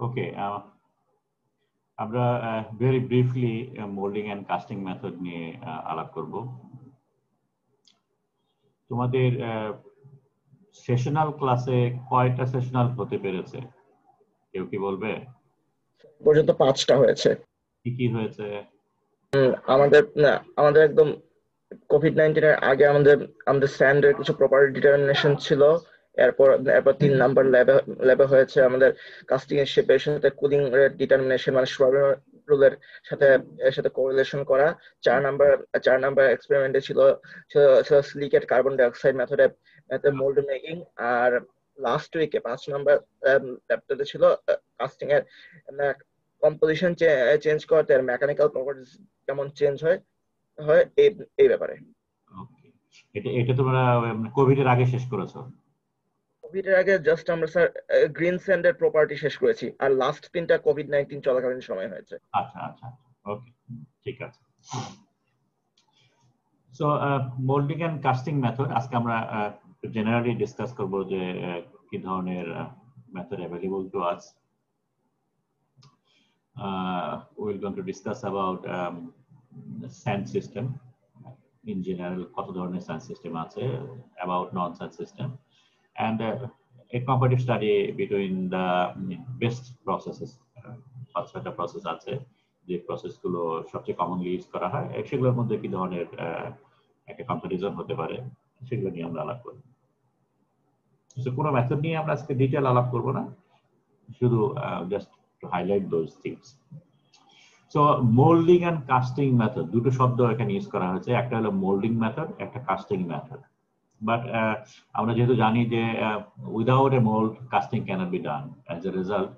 ওকে, আমরা very briefly moulding and casting method নিয়ে আলাপ করব। তোমাদের সেশনাল ক্লাসে কয়টা সেশনাল হতে পেরেছে, কেউ কি বলবে? পর্যন্ত 5টা হয়েছে। কি কি হয়েছে? আমাদের আমাদের একদম কোভিড-19 এর আগে আমাদের আমাদের স্যান্ডের কিছু প্রপার্টি ডিটারমিনেশন ছিল। এরপর এরপর 3 নাম্বার ল্যাবে হয়েছে আমাদের কাস্টিং এর শেপের সাথে কুলিং রেট ডিটারমিনেশন, মানে শোয়ারবের রুলের সাথে এর সাথে কোরিলেশন করা। 4 নাম্বার এক্সপেরিমেন্টে ছিল সিলিকেট কার্বন ডাই অক্সাইড মেথডে মোল্ড মেকিং। আর লাস্ট উইকে 5 নাম্বার ল্যাবটাতে ছিল কাস্টিং এর কম্পোজিশন চেঞ্জ করতে, মেকানিক্যাল প্রপার্টিজ কেমন চেঞ্জ হয় হয় এই এই ব্যাপারে। ওকে, এটা এটা তোমরা কোভিড এর আগে শেষ করেছো? কোভিড এর আগে জাস্ট আমরা স্যার গ্রিন স্যান্ডের প্রপার্টি শেষ করেছি, আর লাস্ট 3টা কোভিড-19 চলাকালীন সময় হয়েছে। আচ্ছা আচ্ছা, ওকে, ঠিক আছে। So moulding and casting method আজকে আমরা জেনারেলি ডিসকাস করব যে কি ধরনের method available to us. We're going to discuss about sand system in general, কত ধরনের sand system আছে, about non-sand system, and a comparative study between the best processes. 5-6টা প্রসেস আছে যে প্রসেসগুলো সবচেয়ে কমনলি ইউজ করা হয়, সেগুলোর মধ্যে কি ধরনের একটা কম্পারিজন হতে পারে সেগুলো নিয়ে আমরা আলাপ করব। কোনো মেথড নিয়ে আমরা আজকে ডিটেইল আলাপ করব না, শুধু just to highlight those things. So moulding and casting method, দুটো শব্দ এখানে ইউজ করা হয়েছে, একটা হলো মোল্ডিং মেথড, একটা কাস্টিং মেথড। বাট আমরা যেহেতু জানি যে without a mould casting cannot be done, as a result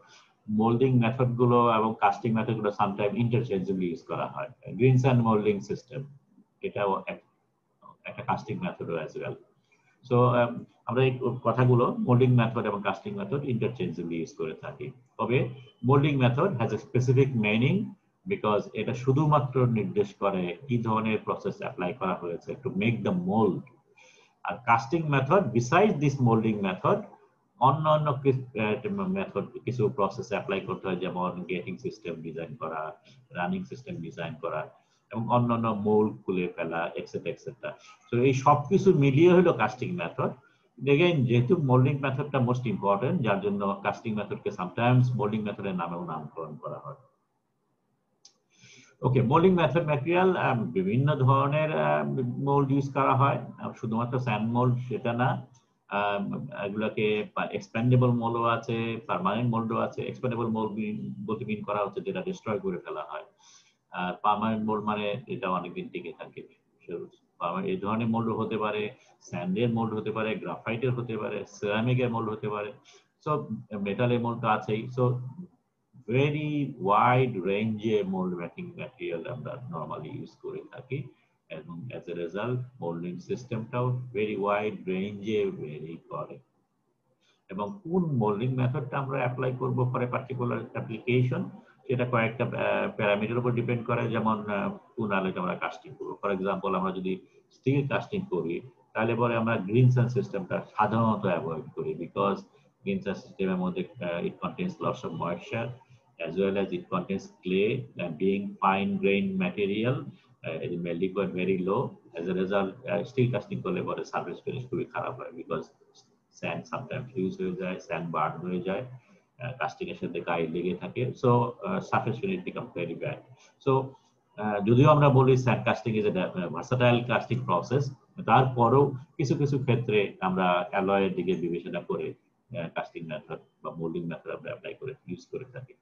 moulding method গুলো এবং কাস্টিং মেথড গুলো সামটাইম ইন্টারচেঞ্জেবলি ইউজ করা হয়। গ্রিন স্যান্ড মোল্ডিং সিস্টেম, এটাও একটা casting method as well. So আমরা এই কথাগুলো মোল্ডিং মেথড এবং কাস্টিং মেথড ইন্টারচেঞ্জেবলি ইউজ করে থাকি। তবে moulding method has a specific meaning because এটা শুধুমাত্র নির্দেশ করে কি ধরনের প্রসেস অ্যাপ্লাই করা হয়েছে টু মেক দ্য মোল্ড। আর casting method beside this moulding method অন্যান্য মেথড কিছু প্রসেস অ্যাপ্লাই করতে হয়, যেমন গেটিং সিস্টেম ডিজাইন করা, রানিং সিস্টেম ডিজাইন করা এবং অন্যান্য মোল্ড খুলে ফেলা, এক্সেট্রা এক্সেট্রা। তো এই সবকিছু মিলিয়ে হলো কাস্টিং মেথড। এগেইন যেহেতু মোল্ডিং মেথডটা মোস্ট ইম্পর্টেন্ট, যার জন্য কাস্টিং মেথডকে সামটাইমস মোল্ডিং মেথডের নামেও নামকরণ করা হয়। ওকে, মোল্ডিং মেথড ম্যাটেরিয়াল বিভিন্ন ধরনের মোল্ড ইউজ করা হয়, শুধুমাত্র স্যান্ড মোল্ড সেটা না, এগুলোকে এক্সপেন্ডেবল মোল্ডও আছে, পার্মানেন্ট মোল্ডও আছে। এক্সপেন্ডেবল মোল্ড বলতে মিন করা হচ্ছে যেটা ডিস্ট্রয় করে ফেলা হয়, আর পার্মানেন্ট মোল্ড মানে এটা অনেকদিন টিকে থাকে। এই ধরনের মোল্ড হতে পারে, স্যান্ডের মোল্ড হতে পারে, গ্রাফাইটের হতে পারে, সিরামিকের মোল্ড হতে পারে, সো মেটালের মোল্ড তো আছেই। সো ভেরি ওয়াইড রেঞ্জে মোল্ড মেকিং ম্যাটেরিয়াল আমরা নরমালি ইউজ করে থাকি, এবং অ্যাজ এ রেজাল্ট মোল্ডিং সিস্টেমটাও ভেরি ওয়াইড রেঞ্জে ভেরি করে। এবং কোন মোল্ডিং মেথডটা আমরা অ্যাপ্লাই করব ফর এ পার্টিকুলার অ্যাপ্লিকেশন, সেটা কয়েকটা প্যারামিটার উপর ডিপেন্ড করে। যেমন কোন আলোকে আমরা কাস্টিং করবো, ফর এক্সাম্পল আমরা যদি স্টিল কাস্টিং করি তাহলে পরে আমরা গ্রিন স্যান্ড সিস্টেমটা সাধারণত অ্যাভয়েড করি, বিকজ গ্রিন স্যান্ড সিস্টেমের মধ্যে it contains lots of moisture as well as it contains clay, being fine grained material, the melting point very low. As a result, steel casting করলে পরে surface finish খুবই খারাপ হয়, because sand sometimes fuse হয়ে যায়, sand burn হয়ে যায়, casting এর সাথে গায়ে লেগে থাকে, so surface finish become very bad. So যদিও আমরা বলি sand casting is a versatile casting process, তারপরেও কিছু কিছু ক্ষেত্রে আমরা অ্যালয়ের দিকে বিবেচনা করে কাস্টিং মেথড বা মোল্ডিং মেথড আমরা অ্যাপ্লাই করে ইউজ করে থাকি।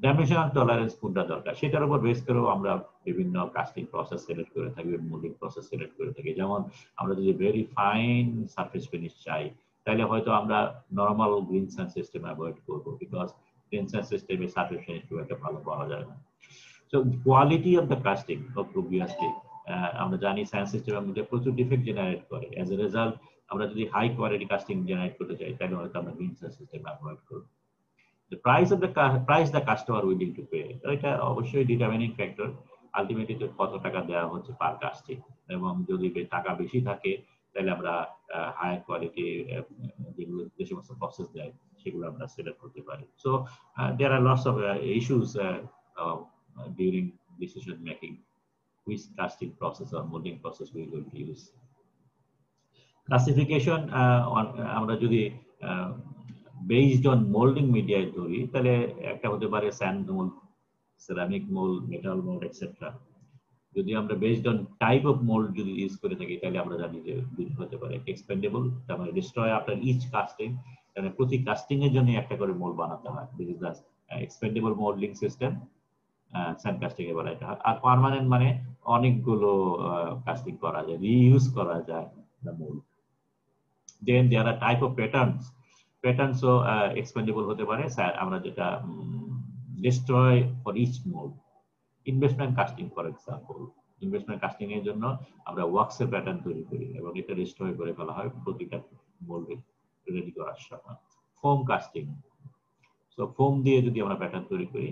ডাইমেনশনাল টলারেন্স কোনটা দরকার সেটার উপর বেস করেও আমরা বিভিন্ন কাস্টিং প্রসেস সিলেক্ট করে থাকি, মোল্ডিং প্রসেস সিলেক্ট করে থাকি। যেমন আমরা যদি ভেরি ফাইন সারফেস ফিনিশ চাই তাহলে হয়তো আমরা normal green sand system avoid করবো, বিকজ গ্রিন স্যান্ড সিস্টেমে সারফেস ফিনিশ খুব একটা ভালো পাওয়া যায় না। So quality of the casting obviously আমরা জানি স্যান্ড সিস্টেমের মধ্যে প্রচুর ডিফেক্ট জেনারেট করে। অ্যাজ এ রেজাল্ট আমরা যদি হাই কোয়ালিটি কাস্টিং জেনারেট করতে চাই তাহলে হয়তো আমরা গ্রিন স্যান্ড সিস্টেম অ্যাভয়েড করব। The price the customer willing to pay, এটা অবশ্যই ডিটারমিনিং ফ্যাক্টর। আলটিমেটলি কত টাকা দেওয়া হচ্ছে পার কাস্টিং, এবং যদি টাকা বেশি থাকে তাহলে আমরা হায়ার কোয়ালিটি যেগুলো যে সমস্ত প্রসেস দেয় সেগুলো আমরা সিলেক্ট করতে পারি। So there are lots of issues during decision making, which casting process or molding process we will use. Classification আমরা যদি based on molding media ধরি, তাহলে একটা হতে পারে sand mold, ceramic mold, metal mold, etc. যদি আমরা based on type of mold যদি ইউজ করে থাকি, তাহলে আমরা জানি যে দুটো হতে পারে expendable, তার মানে destroy after each casting, মানে প্রতি কাস্টিং এর জন্য একটা করে মোল্ড বানাতে হয়। This is the expendable molding system, sand casting এ বলা এটা। আর পার্মানেন্ট মানে অনেকগুলো কাস্টিং করা যায়, রিইউজ করা যায় the mould. Then there are type of প্যাটার্নসও এক্সপেন্ডেবল হতে পারে, আমরা যেটা destroy for each mould. Investment casting for example, investment casting এর জন্য আমরা ওয়াক্সের প্যাটার্ন তৈরি করি এবং এটা ডিস্ট্রয় করে ফেলা হয় প্রতিটা মোল্ডে রেডি করার সময়। ফোম কাস্টিং, সো ফোম দিয়ে যদি আমরা প্যাটার্ন তৈরি করি,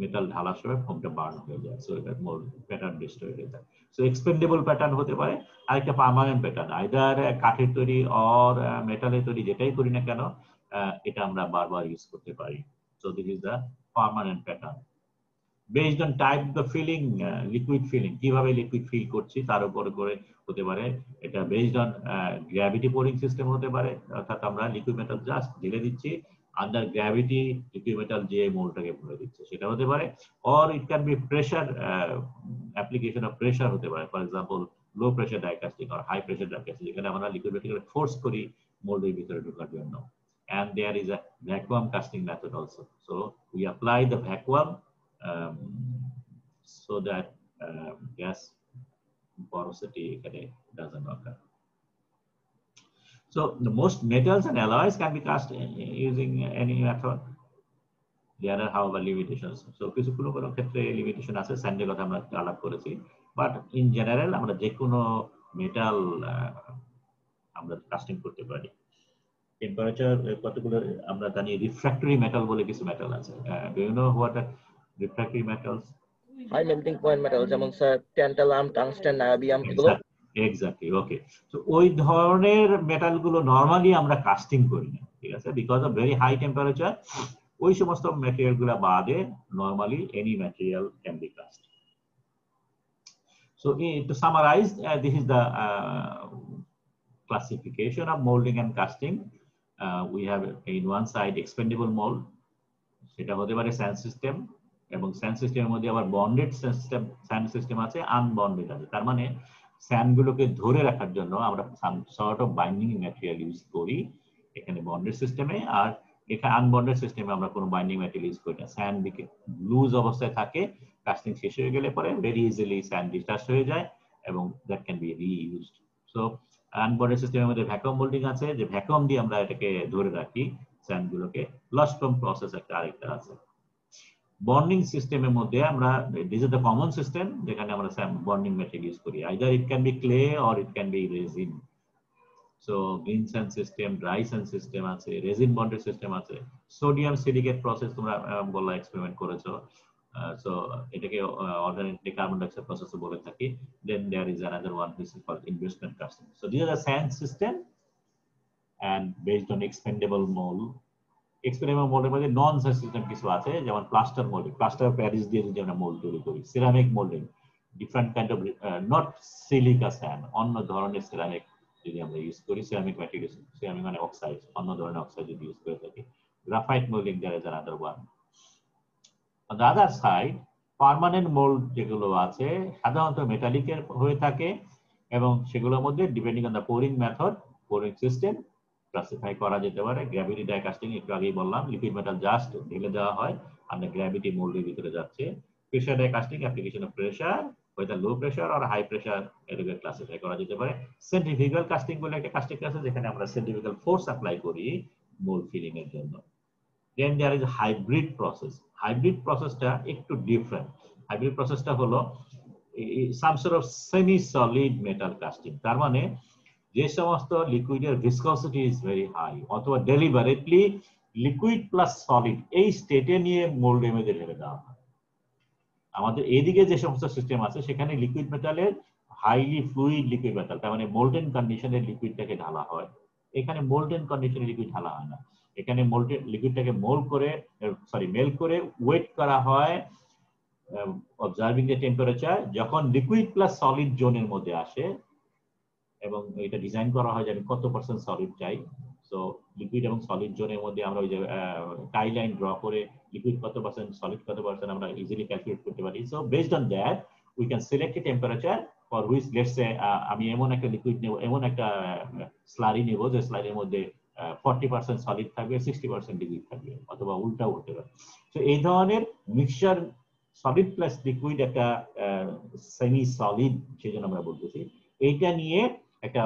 মেটাল ঢালার সময় ফোমটা বার্ন হয়ে যায়, সো এটা মোল্ড প্যাটার্ন ডিস্ট্রয় হয়ে যায়। সো এক্সপেন্ডেবল প্যাটার্ন হতে পারে, আর একটা পার্মানেন্ট প্যাটার্ন, আইদার কাঠের তৈরি অর মেটালের তৈরি, যেটাই করি না কেন এটা আমরা বারবার ইউজ করতে পারি। So this is the permanent pattern. Based on type the filling, liquid filling, কিভাবে লিকুইড ফিল করছি তার উপর করে হতে পারে। এটা based on gravity pouring system হতে পারে, অর্থাৎ আমরা লিকুইড মেটাল জাস্ট ঢেলে দিচ্ছি, আন্ডার গ্র্যাভিটি লিকুইড মেটাল যে মোল্ডটাকে ভরে দিচ্ছে, সেটা হতে পারে। Or it can be pressure, application of pressure হতে পারে, for example low pressure die casting আর হাই প্রেসার ডাই কাস্টিং, যেখানে আমরা লিকুইড মেটালকে ফোর্স করি মোল্ডের ভিতরে ঢোকার জন্য। And there is a vacuum casting method also. So we apply the vacuum so that gas porosity doesn't occur. So the most metals and alloys can be cast using any method. There are however limitations. So কিছু কোনো ক্ষেত্রে limitation আছে, স্যান্ডের কথা আমরা আলাপ করেছি, but in general আমরা যে কোনো মেটাল আমরা কাস্টিং করতে পারি। টেম্পারেচার কতগুলো আমরা জানি, রিফ্র্যাক্টরি মেটাল বলে কিছু মেটাল আছে। Do you know what are refractory metals? High melting point metal, যেমন স্যার ট্যান্টালাম, টাংস্টেন, নায়োবিয়াম, এগুলো। Exactly, okay. সো ওই ধরনের মেটাল গুলো নরমালি আমরা কাস্টিং করি না, ঠিক আছে, because of very high temperature. ওই সমস্ত ম্যাটেরিয়াল গুলো বাদে normally any material can be cast. So to summarise, this is the classification of molding and casting. We have in one side expendable mold, সেটা হতে পারে স্যান্ড সিস্টেম, এবং sand সিস্টেমের মধ্যে আবার বন্ডেড সিস্টেম, স্যান্ড সিস্টেম আছে, আনবন্ডেড আছে। তার মানে স্যান্ড গুলোকে ধরে রাখার জন্য আমরা some sort of binding material use করি এখানে বন্ডেড সিস্টেমে, আর এখানে আনবন্ডেড সিস্টেমে আমরা কোনো বাইন্ডিং ম্যাটেরিয়াল ইউজ করি না। স্যান্ড দিকে লুজ অবস্থায় থাকে, কাস্টিং শেষ হয়ে গেলে পরে ভেরি ইজিলি স্যান্ড ডিটাচ হয়ে যায় এবং that can be reused. So unbonded সিস্টেমের মধ্যে ভ্যাকুয়াম মোল্ডিং আছে, যে ভ্যাকুয়াম দিয়ে আমরা এটাকে ধরে রাখি স্যান্ড গুলোকে। লস্ট্রম প্রসেস একটা আরেকটা আছে। বন্ডিং সিস্টেমের মধ্যে আমরা, this is the common system, যেখানে আমরা বন্ডিং মেটেরিয়াল ইউজ করি, either it can be clay or it can be resin. So green sand system, dry sand system আছে, রেজিন বন্ডেড সিস্টেম আছে। সোডিয়াম সিলিকেট প্রসেস তোমরা বলা experiment করেছো, so এটাকে alternately carbon dioxide process বলে থাকি। Then there is another one which is called investment casting. So these are the sand system and based on expendable mold. Expendable mold এর মধ্যে নন sand system কিছু আছে, যেমন plaster moulding, plaster of Paris দিয়ে যদি আমরা মোল্ড তৈরি করি। Ceramic moulding, different kind of not silica sand, অন্য ধরনের সিরামিক যদি আমরা ইউজ করি, সিরামিক ম্যাটেরিয়াল, সিরামিক মানে অক্সাইড, অন্য ধরনের অক্সাইড যদি ইউজ করে থাকি। Graphite moulding, there is another one. On the other side, permanent mould যেগুলো আছে সাধারণত মেটালিকের হয়ে থাকে, এবং সেগুলোর মধ্যে depending on the pouring method, pouring system classify করা যেতে পারে। গ্র্যাভিটি ডাই কাস্টিং একটু আগেই বললাম, লিকুইড মেটাল জাস্ট ঢেলে দেওয়া হয় আর গ্র্যাভিটি মোল্ডের ভিতরে যাচ্ছে। Pressure die casting, application of pressure, হয়তো লো প্রেসার আর হাই প্রেসার, এটাকে ক্লাসিফাই করা যেতে পারে। সেন্ট্রিফিউগাল কাস্টিং বলে একটা কাস্টিং আছে, যেখানে আমরা সেন্ট্রিফিউগাল ফোর্স অ্যাপ্লাই করি মোল্ড ফিলিং এর জন্য। Then there is a hybrid process. Hybrid processটা একটু ডিফারেন্ট। হাইব্রিড প্রসেসটা হলো some sort of semi solid metal casting, তার মানে যে সমস্ত লিকুইডের ভিসকসিটি ইজ ভেরি হাই, অথবা ডেলিবারেটলি লিকুইড প্লাস সলিড এই স্টেটে নিয়ে মোল্ডের মধ্যে ঢেলে দেওয়া হয়। আমাদের এইদিকে যে সমস্ত সিস্টেম আছে সেখানে লিকুইড মেটালের হাইলি ফ্লুইড লিকুইড মেটাল, তার মানে মোল্ডেন কন্ডিশনের লিকুইডটাকে ঢালা হয়। এখানে মোল্ডেন কন্ডিশনের লিকুইড ঢালা হয় না, এখানে লিকুইডটাকে মেল করে ওয়েট করা হয় অবজার্ভিং দ্য টেম্পারেচার। যখন লিকুইড প্লাস সলিড জোনের মধ্যে আসে, এবং এটা ডিজাইন করা হয় যে আমি কত পার্সেন্ট সলিড চাই। সো লিকুইড এবং সলিড জোনের মধ্যে আমরা ওই যে টাই লাইন ড্র করে লিকুইড কত পার্সেন্ট সলিড কত পার্সেন্ট আমরা ইজিলি ক্যালকুলেট করতে পারি। So based on that we can select A temperature for which let's say আমি এমন একটা লিকুইড নেব, এমন একটা স্লারি নেব যে স্লারির মধ্যে 40% সলিড থাকবে, 60% লিকুইড থাকবে, অথবা উল্টাও হতে পারে। তো এই ধরনের মিক্সচার সলিড প্লাস লিকুইড একটা সেমি সলিড সেই জন্য আমরা বলতেছি, এইটা নিয়ে একটা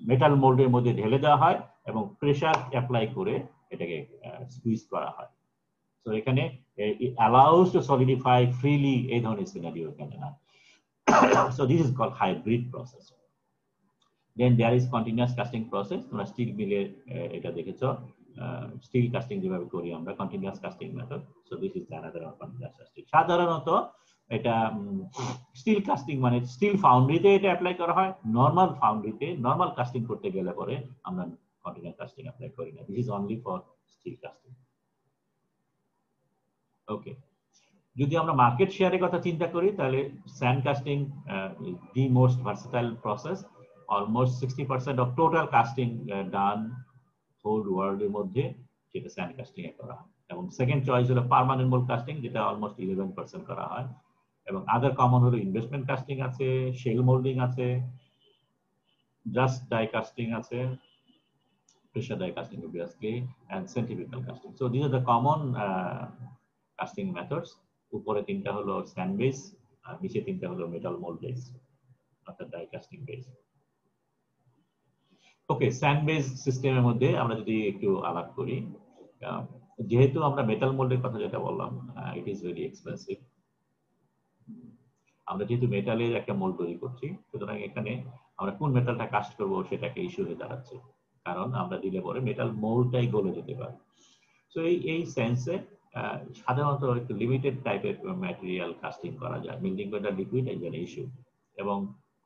মেটাল মোল্ডের মধ্যে ঢেলে দেওয়া হয় এবং প্রেসার অ্যাপ্লাই করে এটাকে স্কুইজ করা হয়। তো এখানে allows to solidify freely এই ধরনের সিনারিও এখানে না। So this is called hybrid process. Then there is continuous casting process. তোমরা স্টিল মিলে এটা দেখেছো, স্টিল কাস্টিং যেভাবে করি আমরা, continuous casting method. So this is another of continuous casting. সাধারণত এটা স্টিল কাস্টিং মানে স্টিল ফাউন্ড্রিতে এটা অ্যাপ্লাই করা হয়। নরমাল ফাউন্ড্রিতে নরমাল কাস্টিং করতে গেলে পরে আমরা কন্টিনিউয়াস কাস্টিং অ্যাপ্লাই করি না। This is only for steel casting. Okay, যদি আমরা মার্কেট শেয়ারের কথা চিন্তা করি তাহলে sand casting the most versatile process. Almost 60% of total casting done whole ওয়ার্ল্ডের মধ্যে যেটা স্যান্ড কাস্টিং এ করা হয়। এবং সেকেন্ড চয়েস হলো পার্মানেন্ট মোল্ড কাস্টিং, যেটা অলমোস্ট 11% করা হয়। এবং আদার কমন হলো ইনভেস্টমেন্ট কাস্টিং আছে, শেল মোল্ডিং আছে, জাস্ট ডাই কাস্টিং আছে, pressure die casting obviously, and centrifugal casting. So these are the common casting methods. উপরে তিনটা হলো স্যান্ড বেস, আর নিচে তিনটা হলো মেটাল মোল্ড বেস অর্থাৎ ডাই কাস্টিং বেস। ওকে, স্যান্ড বেস সিস্টেমের মধ্যে আমরা যদি একটু আলাপ করি, যেহেতু আমরা মেটাল মোল্ডের কথা যেটা বললাম, ইট ইজ ভেরি এক্সপেন্সিভ। আমরা যেহেতু মেটালের একটা মোল্ড তৈরি করছি, সুতরাং এখানে আমরা কোন মেটালটা কাস্ট করবো সেটা একটা ইস্যু হয়ে দাঁড়াচ্ছে, কারণ আমরা দিলে পরে মেটাল মোল্ডটাই গলে যেতে পারে। সো এই সেন্সে সাধারণত একটু লিমিটেড টাইপের ম্যাটেরিয়াল কাস্টিং করা যায়। Milking metal liquid is an issue, এবং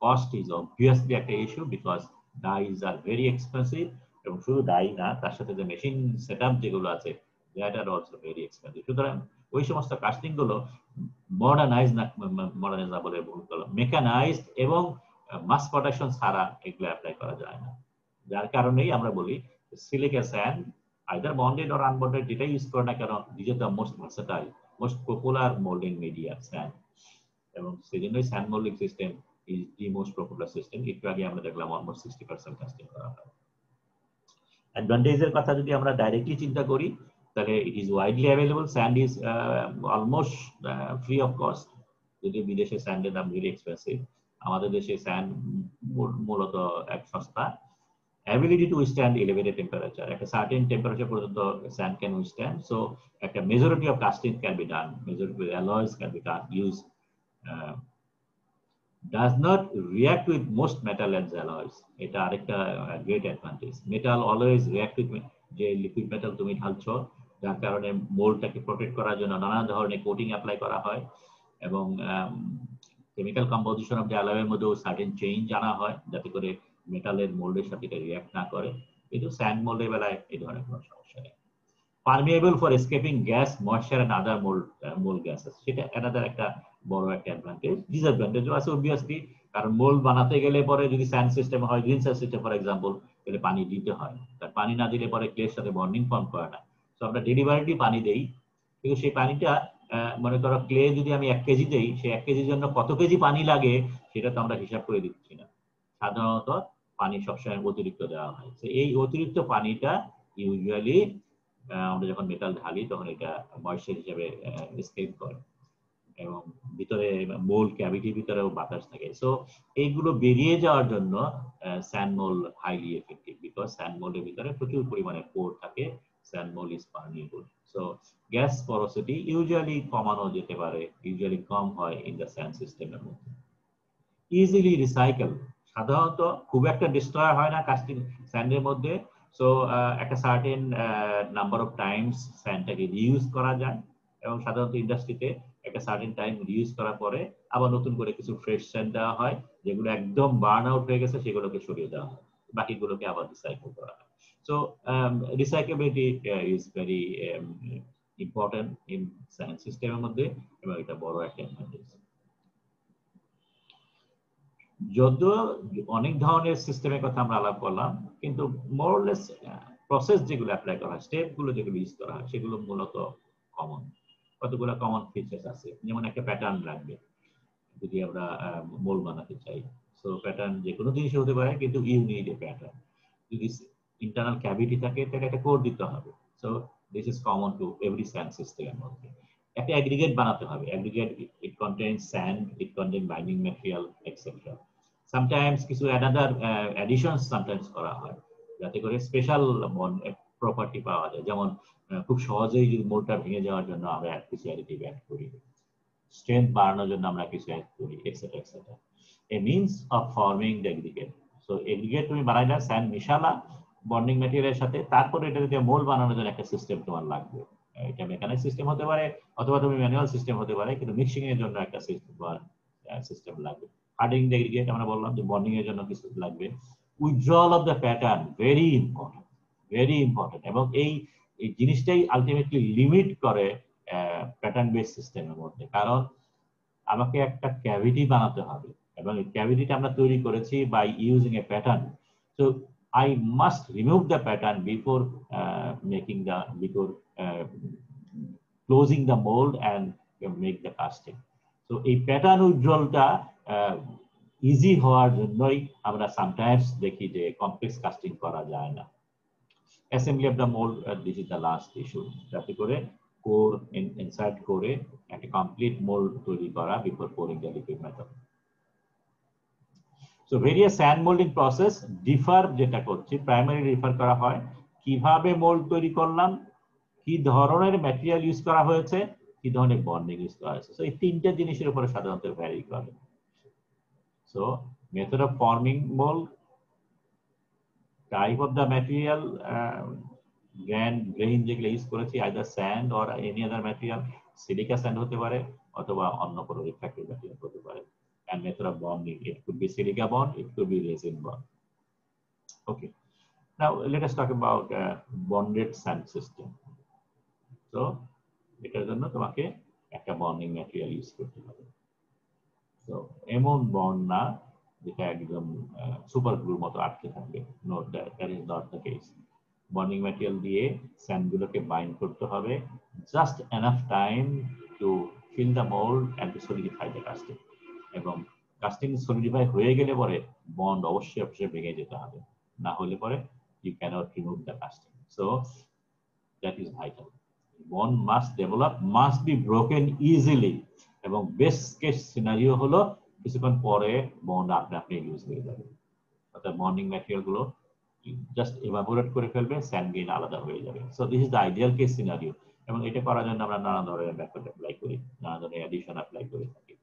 কস্ট ইজ অবভিয়াসলি একটা issue because dies are very expensive. এবং শুধু ডাই না, তার সাথে যে মেশিন সেটআপ যেগুলো আছে that are also very expensive. সুতরাং ওই সমস্ত কাস্টিং গুলো মডার্নাইজ না বলে ভুল করলাম, মেকানাইজড এবং মাস প্রোডাকশন ছাড়া এগুলো অ্যাপ্লাই করা যায় না। যার কারণেই আমরা বলি silica sand either bonded or unbonded যেটা ইউজ করে না কেন, these are the most versatile, most popular molding media sand, এবং সেজন্যই sand moulding system is the most popular system. একটু আগে আমরা দেখলাম almost 60% কাস্টিং করা হয়। অ্যাডভান্টেজের কথা যদি আমরা ডাইরেক্টলি চিন্তা করি তাহলে it is widely available, sand is almost free of cost। যদি বিদেশে স্যান্ডের দাম ভেরি এক্সপেন্সিভ, আমাদের দেশে স্যান্ড মূলত এক সস্তা। Ability to withstand elevated temperature, at a certain temperature পর্যন্ত sand can withstand, so a majority of casting can be done, majority of alloys can be done, used, does not react with most metal and alloys. এটা আরেকটা great advantage. Metal always react with যে liquid metal তুমি ঢালছো, যার কারণে মোল্ডটাকে protect করার জন্য নানা ধরনের কোটিং অ্যাপ্লাই করা হয়, এবং কেমিক্যাল কম্পোজিশন অফ দ্য অ্যালয়ের মধ্যেও সার্টেন চেঞ্জ আনা হয় যাতে করে মেটালের মোল্ডের সাথে এটা রিঅ্যাক্ট না করে। কিন্তু স্যান্ড মোল্ডের বেলায় এই ধরনের কোনো সমস্যা নেই। Permeable for escaping gas, moisture and other mould gases, সেটা অ্যানাদার একটা বড় একটা অ্যাডভান্টেজ। ডিসঅ্যাডভান্টেজও আছে অবভিয়াসলি, কারণ মোল্ড বানাতে গেলে পরে যদি স্যান্ড সিস্টেম হয়, green sand system for example, তাহলে পানি দিতে হয়। তার পানি না দিলে পরে ক্লের সাথে বন্ডিং ফর্ম করে না। তো আমরা ডেলিভারিটি পানি দেই, কিন্তু সেই পানিটা মনে করো ক্লে যদি আমি 1 কেজি দেই, সেই 1 কেজির জন্য কত কেজি পানি লাগে সেটা তো আমরা হিসাব করে দিচ্ছি না। সাধারণত পানি সবসময় অতিরিক্ত দেওয়া হয়। এই অতিরিক্ত পানিটা ইউজুয়ালি আমরা যখন মেটাল ঢালি তখন এটা ময়েশ্চার হিসেবে এসকেপ করে, এবং ভিতরে মোল্ড ক্যাভিটির ভিতরেও বাতাস থাকে। সো এইগুলো বেরিয়ে যাওয়ার জন্য sand mould highly effective, because sand মোল্ডের ভিতরে প্রচুর পরিমাণে পোর থাকে। Sand mould is permeable, so gas porosity usually কমানো যেতে পারে, ইউজুয়ালি কম হয় ইন দ্য স্যান্ড সিস্টেমের মধ্যে। ইজিলি রিসাইকেল, সাধারণত খুব একটা ডিস্ট্রয় হয় না কাস্টিং স্যান্ডের মধ্যে। সো একটা সার্টেন নাম্বার অফ টাইমস স্যান্ডটাকে রিইউজ করা যায়, এবং সাধারণত ইন্ডাস্ট্রিতে একটা সার্টেন টাইম রিইউজ করার পরে আবার নতুন করে কিছু ফ্রেশ স্যান্ড দেওয়া হয়, যেগুলো একদম বার্ন আউট হয়ে গেছে সেগুলোকে সরিয়ে দেওয়া হয়, বাকিগুলোকে আবার রিসাইকেল করা হয়। So recyclability is very important in science system এর মধ্যে এবং এটা বড় একটা advantage। যদিও অনেক ধরনের সিস্টেমের কথা আমরা আলাপ করলাম, কিন্তু মোরলেস প্রসেস যেগুলো অ্যাপ্লাই করা হয়, স্টেপ গুলো যেগুলো ইউজ করা হয়, সেগুলো মূলত কমন। কতগুলো কমন ফিচার্স আছে, যেমন একটা প্যাটার্ন লাগবে যদি আমরা মোল বানাতে চাই। সো প্যাটার্ন যে কোনো জিনিস হতে পারে, কিন্তু ইউ নিড এ প্যাটার্ন। যদি ইন্টারনাল ক্যাভিটি থাকে তাহলে একটা কোড দিতে হবে। So this is common to every sand সিস্টেমের মধ্যে। একটা অ্যাগ্রিগেট বানাতে হবে। Aggregate it contains sand, it contain binding material etcetera. Sometimes কিছু অ্যানাদার অ্যাডিশনস সামটাইমস করা হয় যাতে করে স্পেশাল প্রপার্টি পাওয়া যায়। যেমন খুব সহজেই যদি মোলটা ভেঙে যাওয়ার জন্য আমরা কিছু অ্যাডিটিভ অ্যাড করি, স্ট্রেংথ বাড়ানোর জন্য আমরা কিছু অ্যাড করি, etcetera etcetera. A means of forming the aggregate. So aggregate তুমি বানাইলা, স্যান্ড মিশালা বন্ডিং ম্যাটেরিয়ালের সাথে, তারপরে এটা যদি মোল বানানোর জন্য একটা সিস্টেম তোমার লাগবে। এটা মেকানিক সিস্টেম হতে পারে অথবা তুমি ম্যানুয়াল সিস্টেম হতে পারে, কিন্তু মিক্সিং এর জন্য একটা সিস্টেম লাগবে। হার্ডিং দ্য এগ্রিগেট আমরা বললাম যে বন্ডিং এর জন্য কিছু লাগবে। Withdrawal of the pattern very important, এবং এই জিনিসটাই আলটিমেটলি লিমিট করে প্যাটার্ন বেস সিস্টেমের মধ্যে। কারণ আমাকে একটা ক্যাভিটি বানাতে হবে এবং এই ক্যাভিটিটা আমরা তৈরি করেছি by using a pattern. So I must remove the pattern before closing the mold and make the casting. So a pattern withdrawalটা ইজি হওয়ার জন্যই আমরা সামটাইমস দেখি যে কমপ্লেক্স কাস্টিং করা যায় না। Assembly of the mould, this is the last issue, যাতে করে কোর ইনসার্ট করে একটা কমপ্লিট মোল্ড তৈরি করা before pouring the liquid method. So various sand molding process differ, যেটা করছি প্রাইমারি রেফার করা হয় কিভাবে মোল্ড তৈরি করলাম, কি ধরনের ম্যাটেরিয়াল ইউজ করা হয়েছে, কি ধরনের বন্ডিং ইউজ করা হয়েছে। সো এই তিনটা জিনিসের উপরে সাধারণত ভ্যারি করে। So method of forming mould, type of the material, grain যেগুলো ইউজ করেছি, either sand or any other material, silica sand হতে পারে অথবা অন্য কোনো রিফ্র্যাক্টিভ ম্যাটেরিয়াল হতে পারে। And method of bonding, it could be silica bond, it could be resin bond. Okay, now let us talk about bonded sand system. So এটার জন্য তোমাকে একটা বন্ডিং ম্যাটেরিয়াল ইউজ করতে হবে। তো এমন বন্ড না যেটা একদম সুপার গ্লুর মতো আটকে থাকবে, note that is not the case. Bonding material দিয়ে স্যান্ডগুলোকে বাইন্ড করতে হবে, just enough time to fill the mould and to solidify the casting. এবং কাস্টিং সলিডিফাই হয়ে গেলে পরে বন্ড অবশ্যই ভেঙে যেতে হবে, না হলে পরে you cannot remove the casting. So that is vital. Bond must develop, must be broken easily, এবং বেস্ট কেস সিনারিও হলো কিছুক্ষণ পরে বন্ড আপনি ইউজ হয়ে যাবে, অর্থাৎ বন্ডিং ম্যাটেরিয়াল গুলো জাস্ট এভাপোরেট করে ফেলবে, স্যান্ড গ্রেইন আলাদা হয়ে যাবে। So this is the ideal case scenario, এবং এটা করার জন্য আমরা নানা ধরনের মেথড অ্যাপ্লাই করি, নানা ধরনের অ্যাডিশন অ্যাপ্লাই করে থাকি।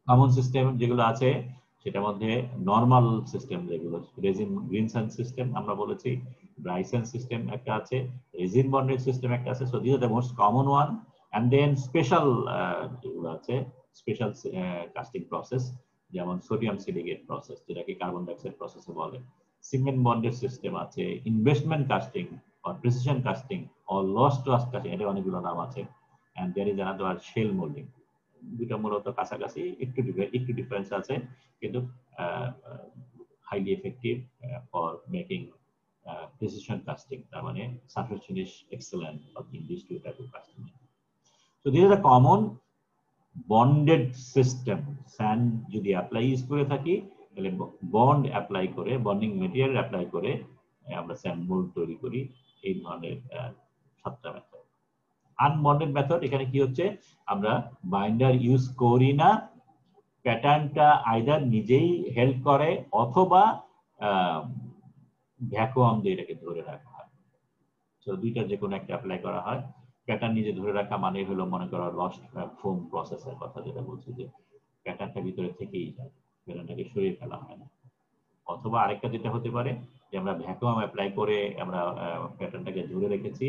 কমন সিস্টেম যেগুলো আছে সেটার মধ্যে নরমাল সিস্টেম যেগুলো, রেজিন গ্রিন স্যান্ড সিস্টেম আমরা বলেছি, ড্রাই স্যান্ড সিস্টেম একটা আছে, রেজিন বন্ডেড সিস্টেম একটা আছে। So this are the most common one. And then special যেগুলো আছে, স্পেশাল কাস্টিং প্রসেস, যেমন সোডিয়াম সিলিকেট প্রসেস, যেটাকে কার্বন ডাইঅক্সাইড প্রসেস বলে। সিমেন্ট বন্ডেড সিস্টেম আছে, investment casting or precision casting or lost to casting, এর অনেকগুলো নাম আছে। And there is another shell moulding. দুটো মূলত কাছাকাছি, একটু ডিফারেন্স আছে, কিন্তু highly effective for making precision casting, তার মানে surface finish excellent in this two type of casting. So this is the common bonded system. Sand যদি অ্যাপ্লাই ইউজ করে থাকি তাহলে বন্ড অ্যাপ্লাই করে, বন্ডিং মেটেরিয়াল অ্যাপ্লাই করে আমরা স্যান্ড মোল্ড তৈরি করি। এই ধরনের 7টা মেথড। আনবন্ডেড মেথড, এখানে কি হচ্ছে, আমরা বাইন্ডার ইউজ করি না, প্যাটার্নটা আইদার নিজেই হেল্প করে অথবা ভ্যাকুয়াম দিয়ে এটাকে ধরে রাখা হয়। তো দুইটা যে কোনো একটা অ্যাপ্লাই করা হয়। প্যাটার্ন নিজে ধরে রাখা মানে হলো, মনে করো লস্ট ফোম প্রসেসের কথা যেটা বলছি, যে প্যাটার্নটা ভিতরে থেকেই যায়, প্যাটার্নটাকে সরিয়ে ফেলা হয় না। অথবা আরেকটা যেটা হতে পারে যে আমরা ভ্যাকুয়াম অ্যাপ্লাই করে আমরা প্যাটার্নটাকে ধরে রেখেছি,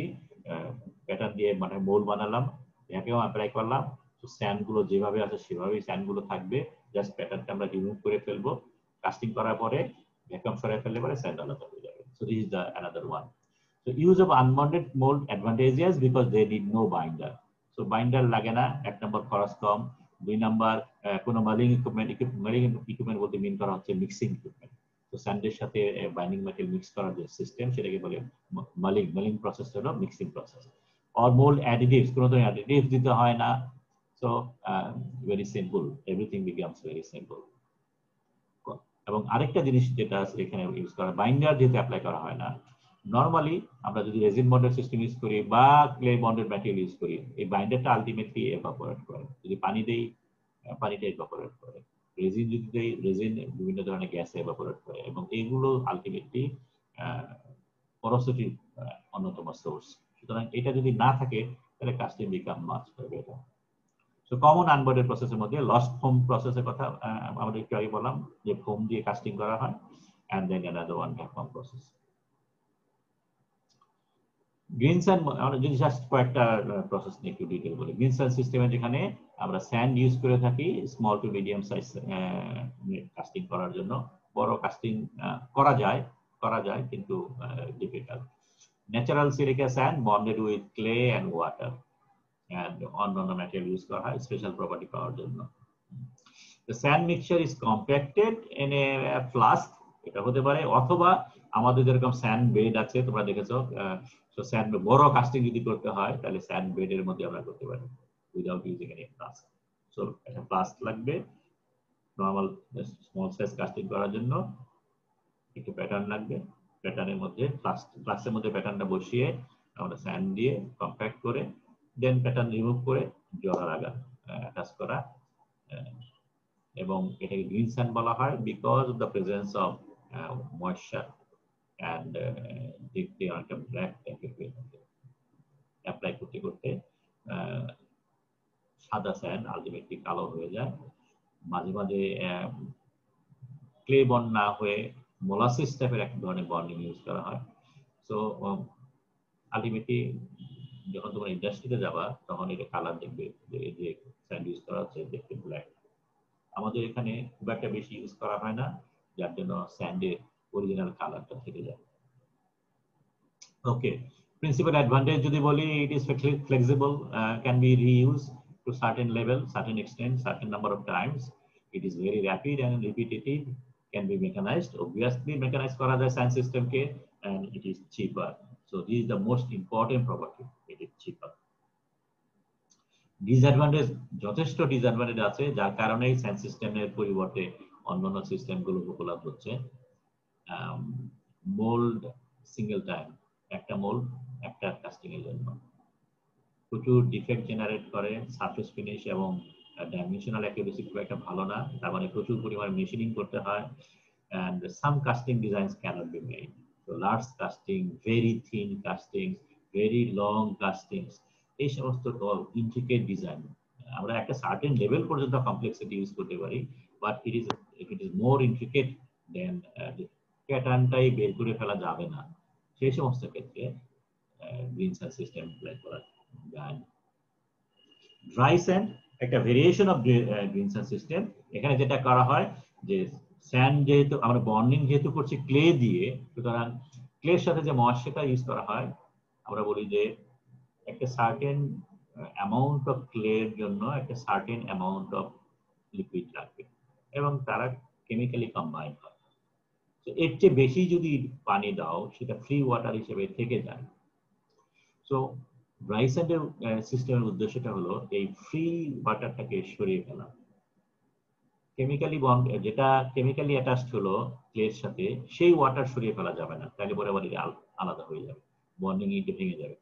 প্যাটার্ন দিয়ে মানে মোল্ড বানালাম, ভ্যাকুয়াম অ্যাপ্লাই করলাম, তো স্যান্ড গুলো যেভাবে আছে সেভাবেই স্যান্ড গুলো থাকবে, জাস্ট প্যাটার্নটা আমরা রিমুভ করে ফেলবো, কাস্টিং করার পরে ভ্যাকুয়াম সরাই ফেললে পরে স্যান্ড আলাদা হয়ে যাবে। So this is the another one. So use of unbonded mold advantageous because they need no binder. So binder লাগে না, এক নম্বর খরচ কম, দুই নম্বর কোনো মালিং ইকুইপমেন্ট বলতে মিন করা হচ্ছে মিক্সিং ইকুইপমেন্ট। তো স্যান্ডের সাথে বাইন্ডিং ম্যাটেরিয়াল মিক্স করার যে সিস্টেম সেটাকে বলে মালিং প্রসেস হলো mixing process. Or mould additives, কোনো ধরনের অ্যাডিটিভস দিতে হয় না। So very simple, everything becomes very simple. এবং আরেকটা জিনিস যেটা আছে এখানে ইউজ করা, বাইন্ডার যেহেতু অ্যাপ্লাই করা হয় না, নরমালি আমরা যদি রেজিন বন্ডেড সিস্টেম ইউজ করি বা ক্লে বন্ডেড ম্যাটেরিয়াল ইউজ করি, এই বাইন্ডারটা আলটিমেটলি এভাপোরেট করে। যদি পানি দেই, পানিটা এভাপোরেট করে। রেজিন যদি দেই, রেজিন বিভিন্ন ধরনের গ্যাসে এভাপোরেট করে, এবং এগুলো আলটিমেটলি পরোসিটির অন্যতম সোর্স। সুতরাং এটা যদি না থাকে তাহলে casting become much better. So common unbonded প্রসেসের মধ্যে লস্ট ফোম প্রসেসের কথা আমরা একটু আগে বললাম, যে ফোম দিয়ে কাস্টিং করা হয়, and then another one vacuum process. Green sand, আমরা যদি জাস্ট কয়েকটা প্রসেস নিয়ে একটু ডিটেল বলি। গ্রিন স্যান্ড সিস্টেমে যেখানে আমরা স্যান্ড ইউজ করে থাকি small to medium size casting করার জন্য, বড় কাস্টিং করা যায় কিন্তু difficult. Natural silica sand bonded with clay and water and অন্যান্য ম্যাটেরিয়াল ইউজ করা হয় স্পেশাল প্রপার্টি পাওয়ার জন্য। The sand mixture is compacted in a flask, এটা হতে পারে, অথবা আমাদের যেরকম স্যান্ড বেড আছে তোমরা দেখেছো, সো স্যান্ড বড় কাস্টিং যদি করতে হয় তাহলে স্যান্ড বেডের মধ্যে আমরা করতে পারি without using any flask. So একটা ফ্লাস্ক লাগবে নরমাল স্মল সাইজ কাস্টিং করার জন্য, একটু প্যাটার্ন লাগবে, প্যাটার্নের মধ্যে ফ্লাস্কের মধ্যে প্যাটার্নটা বসিয়ে আমরা স্যান্ড দিয়ে কম্প্যাক্ট করে দেন প্যাটার্ন রিমুভ করে জোড়া লাগা অ্যাটাচ করা, এবং এটাকে গ্রিন স্যান্ড বলা হয় because of the presence of moisture and দেখতে অনেকটা ব্ল্যাক টাইপের হয়ে থাকে। অ্যাপ্লাই করতে করতে সাদা স্যান্ড আলটিমেটলি কালো হয়ে যায়। মাঝে মাঝে ক্লে বন্ড না হয়ে মোলাসিস টাইপের এক ধরনের বন্ডিং ইউজ করা হয়। সো আলটিমেটলি যখন তোমরা ইন্ডাস্ট্রিতে যাবা তখন এটা কালার দেখবে, যে স্যান্ড ইউজ করা হচ্ছে দেখতে ব্ল্যাক। আমাদের এখানে খুব একটা বেশি ইউজ করা হয় না, যার জন্য স্যান্ডের অরিজিনাল কালারটা থেকে যায়। ওকে, প্রিন্সিপাল অ্যাডভান্টেজ যদি বলি, it is flexible, can be reuse to certain level, certain extent, certain number of times. It is very rapid and repetitive, can be mechanised, obviously mechanise করা যায় স্যান্ড সিস্টেমকে, and it is cheaper. So this is the most important property. It is cheaper. Disadvantage, যথেষ্ট disadvantage আছে, যার কারণে sand সিস্টেমের পরিবর্তে অন্যান্য সিস্টেমগুলো উপলব্ধ হচ্ছে। মোল্ড সিঙ্গেল টাইম, একটা মোল্ড একটা কাস্টিং এর জন্য প্রচুর ডিফেক্ট জেনারেট করে, সারফেস ফিনিশ এবং ডাইমেনশনাল অ্যাকুরেসি খুব একটা ভালো না, তার মানে প্রচুর পরিমাণে মেশিনিং করতে হয়, and some casting designs cannot be made. So large casting, very thin castings, very long castings, এই সমস্ত intricate design আমরা একটা সার্টেন লেভেল পর্যন্ত কমপ্লেক্সিটি ইউজ করতে পারি, but it is more intricate than প্যাটার্নটাই বের করে ফেলা যাবে না, সেই সমস্ত ক্ষেত্রে গ্রিন স্যান্ড সিস্টেম অ্যাপ্লাই করা যায়। ড্রাই স্যান্ড একটা variation of green sand system. এখানে যেটা করা হয় যে স্যান্ড যেহেতু আমরা বন্ডিং যেহেতু করছি ক্লে দিয়ে, সুতরাং ক্লের সাথে যে ময়েশ্চারটা ইউজ করা হয়, আমরা বলি যে একটা সার্টেন অ্যামাউন্ট অফ ক্লের জন্য একটা সার্টেন অ্যামাউন্ট অফ লিকুইড লাগবে, এবং তারা কেমিক্যালি কম্বাইন হয়। তো এর চেয়ে বেশি যদি পানি দাও সেটা ফ্রি ওয়াটার হিসেবে থেকে যায়। সো ড্রাই স্যান্ডের সিস্টেমের উদ্দেশ্যটা হলো এই ফ্রি ওয়াটারটাকে সরিয়ে ফেলা। কেমিক্যালি বন্ড যেটা কেমিক্যালি অ্যাটাচড হলো ক্লের সাথে, সেই ওয়াটার সরিয়ে ফেলা যাবে না, তাহলে পরে আবার আলাদা হয়ে যাবে, বন্ডিং ভেঙে যাবে।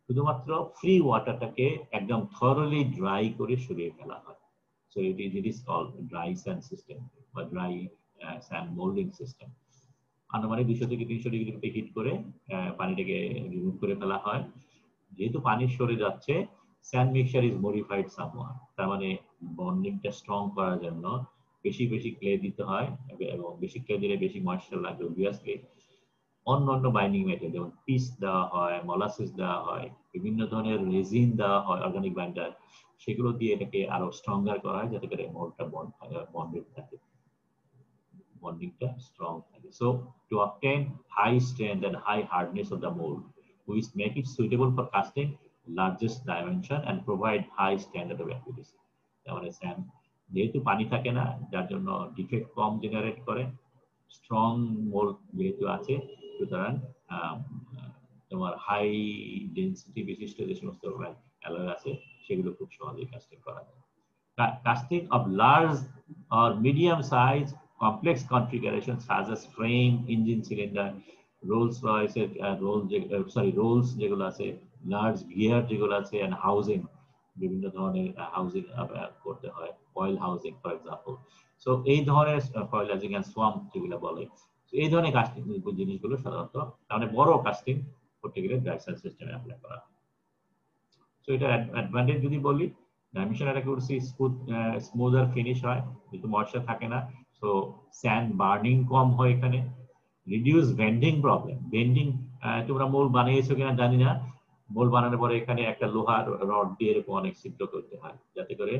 শুধুমাত্র ফ্রি ওয়াটারটাকে একদম থরলি ড্রাই করে সরিয়ে ফেলা হয়। So it is called dry sand system বা ড্রাই স্যান্ড মোল্ডিং সিস্টেম। আনুমানিক 200 থেকে 300 ডিগ্রিতে হিট করে পানিটাকে রিমুভ করে ফেলা হয়। যেহেতু পানি সরে যাচ্ছে, sand mixture is modified somewhat, তার মানে বন্ডিংটা স্ট্রং করার জন্য বেশি বেশি ক্লে দিতে হয়, এবং বেশি ক্লে দিলে বেশি ময়েশ্চার লাগবে অবভিয়াসলি। অন্যান্য বাইন্ডিং ম্যাটেরিয়াল যেমন পিস দেওয়া হয়, মলাসিস দেওয়া হয়, বিভিন্ন ধরনের রেজিন দেওয়া হয়, অর্গানিক বাইন্ডার, সেগুলো দিয়ে এটাকে আরো স্ট্রঙ্গার করা হয় যাতে করে মোল্ডটা বন্ডেড থাকে। বন্ডিংটা স্ট্রং থাকে। So to obtain high strength and high hardness of the mould, which make it suitable for casting largest dimension and provide high standard of accuracy. তাহলে স্যান্ড যেহেতু পানি থাকে না, যার জন্য ডিফেক্ট কম জেনারেট করে, স্ট্রং মোল্ড যেহেতু আছে, সুতরাং তোমার হাই ডেন্সিটি বিশিষ্ট যে সমস্ত অ্যালয় আছে সেগুলো খুব সহজেই কাস্টিং করা যায়। Casting of large or medium size complex configurations such as frame, engine, cylinder, Rolls Royce rolls যেগুলো আছে, লার্জ গিয়ার যেগুলো আছে, and housing, বিভিন্ন ধরনের হাউজিং করতে হয়, oil housing for example. So এই ধরনের কয়েল হাউজিং এন্ড সোয়াম্প যেগুলো বলে, এই ধরনের কাস্টিং জিনিসগুলো সাধারণত মানে বড় কাস্টিং করতে গেলে ড্রাই স্যান্ড সিস্টেমে অ্যাপ্লাই করা হয়। সো এটা অ্যাডভান্টেজ যদি বলি, ডাইমেনশন অ্যাকুরেসি, স্মুদার ফিনিশ হয়, কিন্তু ময়েশ্চার থাকে না, সো স্যান্ড বার্নিং কম হয় এখানে। রিডিউস বেন্ডিং প্রবলেম, বেন্ডিং তোমরা মোল বানিয়েছো কিনা জানি না, মোল বানানোর পরে এখানে একটা লোহার রড দিয়ে এরকম অনেক ছিদ্র করতে হয় যাতে করে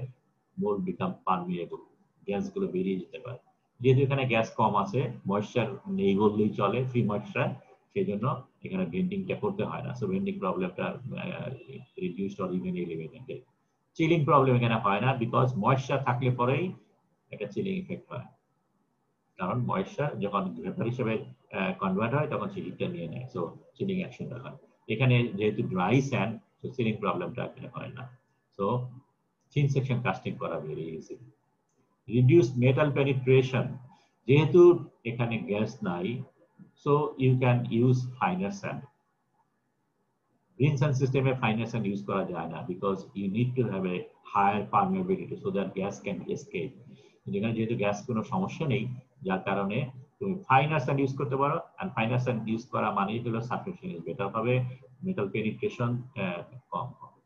মোল বিকাম পারমিয়েবল, গ্যাসগুলো বেরিয়ে যেতে পারে। যেহেতু এখানে গ্যাস কম আছে, ময়েশ্চার নেই বললেই চলে, ফ্রি ময়েশ্চার, সেই জন্য এখানে বেন্ডিংটা করতে হয় না। সো বেন্ডিং প্রবলেমটা reduced or even eliminated. Chilling problem এখানে হয় না, বিকজ ময়েশ্চার থাকলে পরেই একটা চিলিং ইফেক্ট হয়, কারণ ময়েশ্চার যখন ভেপার হিসেবে কনভার্ট হয় তখন চিলিংটা নিয়ে নেয়, সো চিলিং অ্যাকশনটা হয়। এখানে যেহেতু ড্রাই স্যান্ড, সো চিলিং প্রবলেমটা এখানে হয় না। সো থিন সেকশন কাস্টিং করা very easy. Reduce metal penetration, যেহেতু এখানে গ্যাস নাই, so you can use finer sand. Green sand সিস্টেমে ফাইনার স্যান্ড ইউজ করা যায় না, because you need to have a higher permeability so that gas can escape. যেখানে যেহেতু গ্যাস কোনো সমস্যা নেই, যার কারণে তুমি ফাইনার স্যান্ড ইউজ করতে পারো, এন্ড ফাইনার স্যান্ড ইউজ করা মানেই হলো সারফেস ফিনিশ বেটার হবে, মেটাল পেনিট্রেশন কম হবে।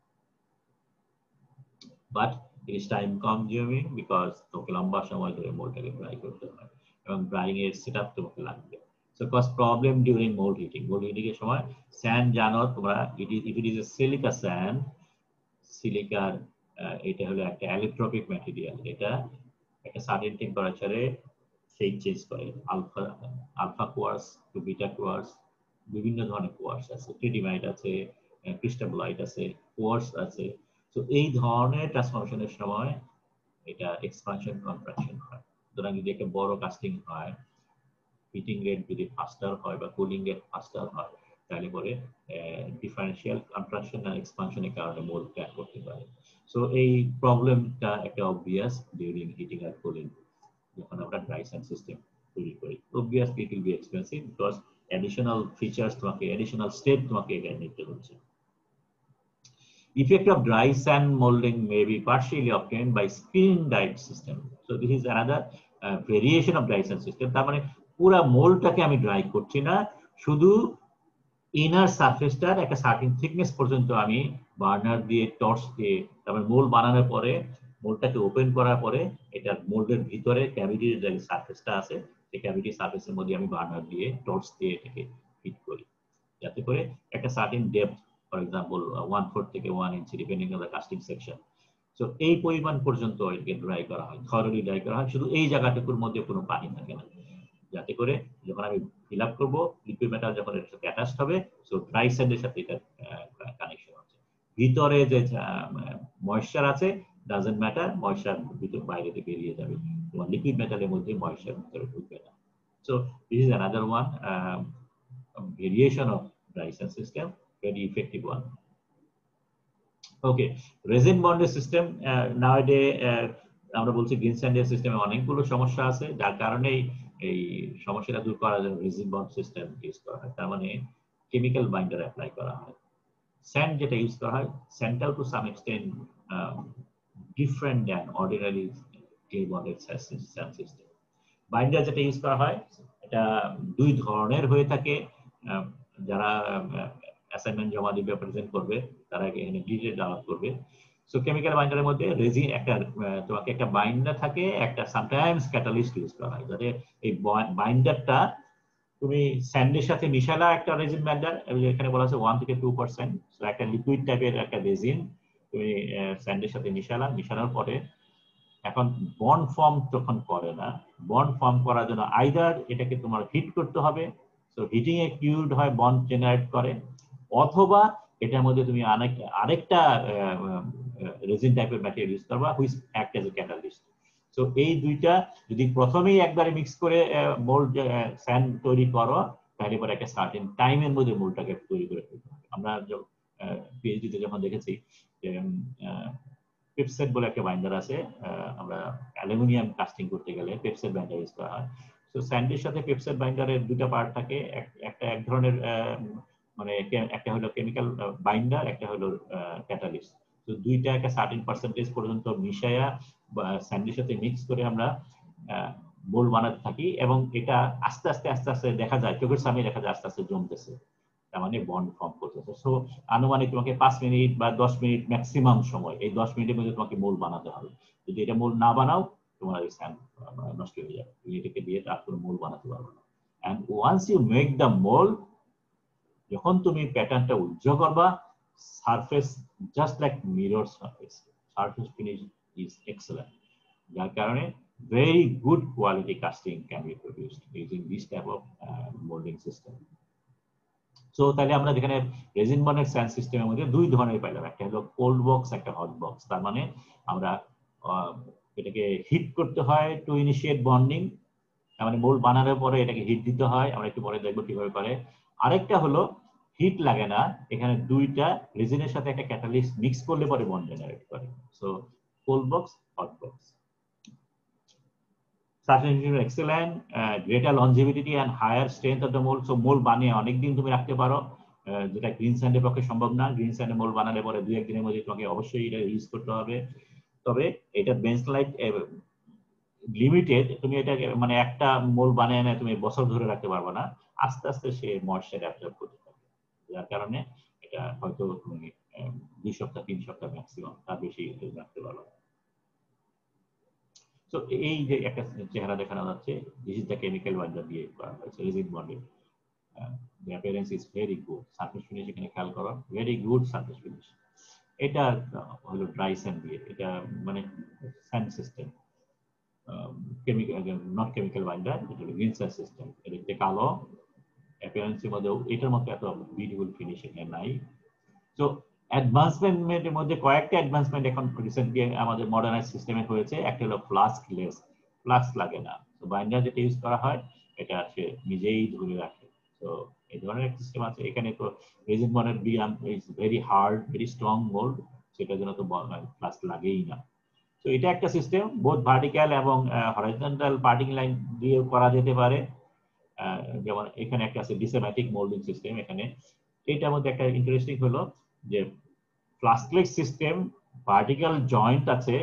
But it is time consuming, because তোমাকে লম্বা সময় ধরে মোলটাকে ড্রাই করতে হয় এবং ড্রাইং এর সেটআপ তোমাকে লাগবে। So cause problem during mould heating. Mould heating এর সময় স্যান্ড জানো তোমরা, if it is a silica sand, সিলিকার এটা হলো একটা অ্যালিট্রপিক ম্যাটেরিয়াল, এটা একটা সার্টেন টেম্পারেচারে সেই চেঞ্জ করে, alpha quartz to beta quartz, বিভিন্ন ধরনের কোয়ার্স আছে, ট্রিটিমাইট আছে, ক্রিস্টাবলাইট আছে, কোয়ার্স আছে। তো এই ধরনের ট্রান্সফরমেশনের সময় এটা এক্সপানশন কন্ট্রাকশন হয়। সুতরাং যদি একটা বড় কাস্টিং হয়, হিটিং রেট যদি ফাস্টার হয় বা কুলিং রেট ফাস্টার হয়, তাহলে পরে ডিফারেন্সিয়াল কন্ট্রাকশন আর এক্সপানশনের কারণে মোল্ড ক্র্যাক করতে পারে। সো এই প্রবলেমটা একটা অবভিয়াস ডিউরিং হিটিং আর কুলিং যখন আমরা ড্রাই স্যান্ড সিস্টেম তৈরি করি। Obviously it will B expensive, because additional features তোমাকে, অ্যাডিশনাল স্টেপ তোমাকে এখানে নিতে হচ্ছে। Effect of dry sand molding may be partially obtained by screen dyed system. So this is another variation of dry sand system. তার মানে পুরো মোল্ডটাকে আমি dry করছি না, শুধু ইনার সারফেসটার একটা সার্টেন থিকনেস পর্যন্ত আমি বার্নার দিয়ে, টর্চ দিয়ে, তারপরে মোল্ড বানানোর পরে মোল্ডটাকে ওপেন করার পরে এটা মোল্ডের ভিতরে ক্যাভিটির যে সারফেসটা আছে, সেই ক্যাভিটি সারফেসের মধ্যে আমি বার্নার দিয়ে, টর্চ দিয়ে এটাকে ফিট করি, যাতে করে একটা সার্টেন ডেপথ, ফর এক্সাম্পল 1/4 থেকে 1 inch depending on the casting section, so এই পরিমাণ পর্যন্ত এটাকে ড্রাই করা হয়, থরলি ড্রাই করা হয়, শুধু এই জায়গাটুকুর মধ্যে কোনো পানি থাকে না, যাতে করে যখন আমি ফিল আপ করবো লিকুইড মেটাল যখন এর সাথে অ্যাটাচড হবে, সো ড্রাই স্যান্ডের সাথে এটা কানেকশন হচ্ছে। ভিতরে যে ময়েশ্চার আছে ডাজন্ট ম্যাটার, ময়েশ্চার ভিতর বাইরে থেকে বেরিয়ে যাবে, তোমার লিকুইড মেটালের মধ্যে ময়েশ্চার ভিতরে ঢুকবে না। So this is another one variation of dry sand system, very effective one. Okay, resin bonded system nowadays আমরা বলছি গ্রিন স্যান্ডের সিস্টেমে অনেকগুলো সমস্যা আছে, যার কারণে এই সমস্যাটা দূর করার জন্য রেজিন বন্ড সিস্টেম ইউজ করা হয়। তার মানে কেমিক্যাল বাইন্ডার অ্যাপ্লাই করা হয়। স্যান্ড যেটা ইউজ করা হয়, স্যান্ডটাও to some extent different than ordinary clay bonded sand system. Binder যেটা ইউজ করা হয় এটা দুই ধরনের হয়ে থাকে, যারা অ্যাসাইনমেন্ট জমা দিবে, প্রেজেন্ট করবে, তারা এখানে ডিটেইল আলাপ করবে। সো কেমিক্যাল বাইন্ডারের মধ্যে রেজিন একটা, তোমাকে একটা বাইন্ডার থাকে, একটা সামটাইমস ক্যাটালিস্ট ইউজ করা হয়, যাতে এই বাইন্ডারটা তুমি স্যান্ডের সাথে মিশালা, একটা রেজিন বাইন্ডার, এখানে বলা আছে 1 থেকে 2%, সো একটা লিকুইড টাইপের একটা রেজিন তুমি স্যান্ডের সাথে মিশানোর পরে এখন বন্ড ফর্ম যখন করে না, বন্ড ফর্ম করার জন্য আইদার এটাকে তোমার হিট করতে হবে, সো হিটিং এ কিউড হয়, বন্ড জেনারেট করে, অথবা এটার মধ্যে তুমি আরেকটা রেজিন টাইপের ম্যাটেরিয়াল ইউজ করবা which act as a catalyst. So এই দুইটা যদি প্রথমেই একবারে মিক্স করে মোল্ড স্যান্ড তৈরি করো, তাহলে পরে একটা সার্টেন টাইমের মধ্যে মোল্ডটাকে তৈরি করে ফেলতে হবে। আমরা পিএইচডিতে যখন দেখেছি যে পেপসেট বলে একটা বাইন্ডার আছে, আমরা অ্যালুমিনিয়াম কাস্টিং করতে গেলে পেপসেট বাইন্ডার ইউজ করা হয়। তো স্যান্ডের সাথে পেপসেট বাইন্ডারের দুটো পার্ট থাকে, একটা এক ধরনের মানে একটা হলো কেমিক্যাল বাইন্ডার, একটা হলো ক্যাটালিস্ট। তো দুইটা একটা সার্টেন পার্সেন্টেজ পর্যন্ত মিশায়া স্যান্ডের সাথে মিক্স করে আমরা বোল বানাতে থাকি, এবং এটা আস্তে আস্তে আস্তে আস্তে দেখা যায়, চোখের সামনে দেখা যায় আস্তে আস্তে জমতেছে, তার মানে বন্ড ফর্ম করতেছে। সো আনুমানিক তোমাকে 5 মিনিট বা 10 মিনিট ম্যাক্সিমাম সময়, এই 10 মিনিটের মধ্যে তোমাকে মোল বানাতে হবে। যদি এটা মোল না বানাও, তোমার এই স্যান্ড নষ্ট হয়ে যাবে, তুমি এটাকে দিয়ে আর কোনো মোল বানাতে পারবে না। And once you make the mould, যখন তুমি প্যাটার্নটা উজ্জ্বল করবা, surface just like mirror surface, surface finish is excellent, যার কারণে very good quality casting can be produced using this type of molding system. So তাহলে আমরা যেখানে রেজিন বন্ডেড স্যান্ড সিস্টেমের মধ্যে দুই ধরনের পাইলাম, একটা হলো কোল্ড বক্স, একটা হট বক্স। তার মানে আমরা এটাকে হিট করতে হয় টু ইনিশিয়েট বন্ডিং, তার মানে মোল্ড বানানোর পরে এটাকে হিট দিতে হয়, আমরা একটু পরে দেখবো কিভাবে করে। আরেকটা হলো হিট লাগে না, এখানে দুইটা রেজিনের সাথে একটা ক্যাটালিস্ট মিক্স করলে পরে বন্ড জেনারেট করে। So cold box, hot box. Excellent, greater longevity and higher strength of the mold. So mold বানিয়ে অনেকদিন তুমি রাখতে পারো, যেটা গ্রিন স্যান্ডের পক্ষে সম্ভব না। গ্রিন স্যান্ডে মোল্ড বানালে পরে 2-1 দিনের মধ্যে তোমাকে অবশ্যই এটা ইউজ করতে হবে। তবে এটা বেঞ্চ লাইট লিমিটেড, তুমি এটা মানে একটা মোল্ড বানিয়ে না তুমি বছর ধরে রাখতে পারবে না, আস্তে আস্তে সে ময়েশ্চার অ্যাবজর্ব করতে পারবে, যার কারণে এটা হয়তো তুমি 2 সপ্তাহ 3 সপ্তাহ ম্যাক্সিমাম, তার বেশি রাখতে পারো। সো এই যে একটা চেহারা দেখানো যাচ্ছে, this is the chemical binder দিয়ে করা হয়েছে resin bonded. the appearance is very good, surface finish এখানে খেয়াল করো, ভেরি গুড সারফেস ফিনিশ। এটা হলো ড্রাই স্যান্ড দিয়ে, এটা মানে sand system, chemical not chemical binder, এটা হলো গ্রিন স্যান্ড সিস্টেম। এটা কালো অ্যাপিয়ারেন্সের মধ্যে এটার মতো এত বিউটিফুল ফিনিশ এখানে নাই। তো অ্যাডভান্সমেন্টের মধ্যে কয়েকটা অ্যাডভান্সমেন্ট এখন রিসেন্টলি আমাদের মডার্নাইজ সিস্টেমে হয়েছে। একটা হলো ফ্লাস্কলেস, ফ্লাস্ক লাগে না। তো বাইন্ডার যেটা ইউজ করা হয় এটা সে নিজেই ধরে রাখে। তো এই ধরনের একটা সিস্টেম আছে এখানে। তো resin bonded beam is very hard, very strong mould, সেটার জন্য তো ফ্লাস্ক লাগেই না। তো এটা একটা সিস্টেম, বোথ ভার্টিক্যাল এবং হরাইজন্টাল পার্টিং লাইন দিয়েও করা যেতে পারে। যেমন এখানে একটা আছে ডিসেম্যাটিক মোল্ডিং সিস্টেম। এখানে এটার মধ্যে একটা ইন্টারেস্টিং হলো যে ফ্লাস্কলেস সিস্টেম, ভার্টিক্যাল জয়েন্ট আছে,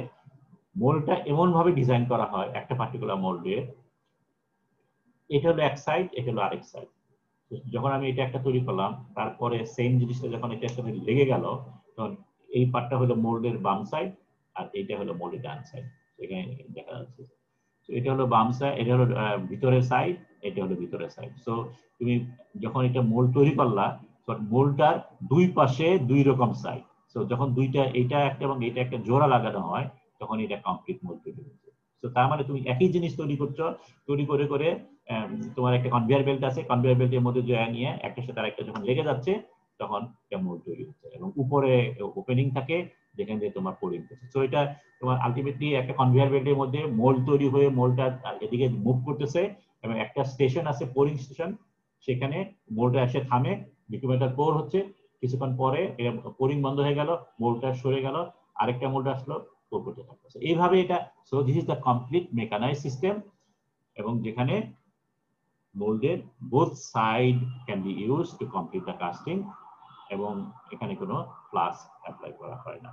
মোল্ডটা এমন ভাবে ডিজাইন করা হয় একটা পার্টিকুলার মোল্ডে, এটা হলো এক সাইড, এটা হলো আরেক সাইড। যখন আমি এটা একটা তৈরি করলাম, তারপরে সেম জিনিসটা যখন এটার সাথে লেগে গেল, তখন এই পার্টটা হলো মোল্ডের বাম সাইড আর এইটা হলো মোল্ডের ডান সাইড, এখানে দেখা যাচ্ছে। তো এটা হলো বাম সাইড, এটা হলো ভিতরের সাইড, এটা হলো ভিতরের সাইড। সো তুমি যখন এটা মোল্ড তৈরি করলা, মোল্ডটার দুই পাশে দুই রকম সাইড। সো যখন দুইটা, এটা একটা এবং এটা একটা জোড়া লাগানো হয়, তখন এটা কমপ্লিট মোল্ড তৈরি হচ্ছে। তো তার মানে তুমি একই জিনিস তৈরি করছো, তৈরি করে করে তোমার একটা কনভেয়ার বেল্ট আছে, কনভেয়ার বেল্টের মধ্যে জয়া নিয়ে একটার সাথে আরেকটা যখন লেগে যাচ্ছে, তখন এটা মোল্ড তৈরি হচ্ছে, এবং উপরে ওপেনিং থাকে যেখান দিয়ে তোমার পোরিং করছে। সো এটা তোমার আলটিমেটলি একটা কনভেয়ার বেল্টের মধ্যে মোল্ড তৈরি হয়ে মোল্ডটা এদিকে মুভ করতেছে, এবং একটা স্টেশন আছে পোরিং স্টেশন, সেখানে মোল্ডটা এসে থামে, লিকুইডটা পোর হচ্ছে, কিছুক্ষণ পরে পোরিং বন্ধ হয়ে গেল, মোল্ডটা সরে গেল, আরেকটা মোল্ড আসলো, পোর করতে থাকতেছে এইভাবে এটা। So this is the complete mechanise system, এবং যেখানে মোল্ডের both side can be use to complete the casting, এবং এখানে কোনো ফ্লাস্ক অ্যাপ্লাই করা হয় না।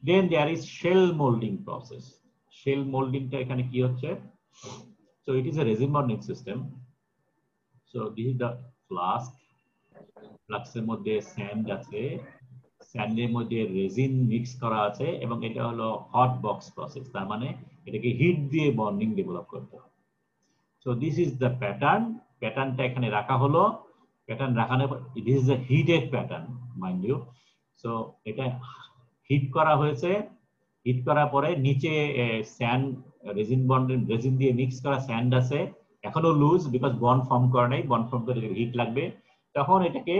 Then there is shell molding process. Shell molding টা এখানে কি হচ্ছে? So it is a resin bonding system. So this is the flask. ফ্লাস্কের মধ্যে স্যান্ড আছে, স্যান্ডের মধ্যে রেজিন মিক্স করা আছে, এবং এটা হলো হট বক্স প্রসেস, তার মানে এটাকে হিট দিয়ে বন্ডিং ডেভেলপ করতে হবে। So this is the pattern. প্যাটার্নটা এখানে রাখা হলো, প্যাটার্ন রাখানোর পর this is a heated pattern mind you. So এটা হিট করা হয়েছে, হিট করার পরে নিচে স্যান্ড রেজিন দিয়ে মিক্স করা স্যান্ড আছে, এখনো লুজ বিকজ বন্ড ফর্ম করে নাই, বন্ড ফর্ম করে হিট লাগবে, তখন এটাকে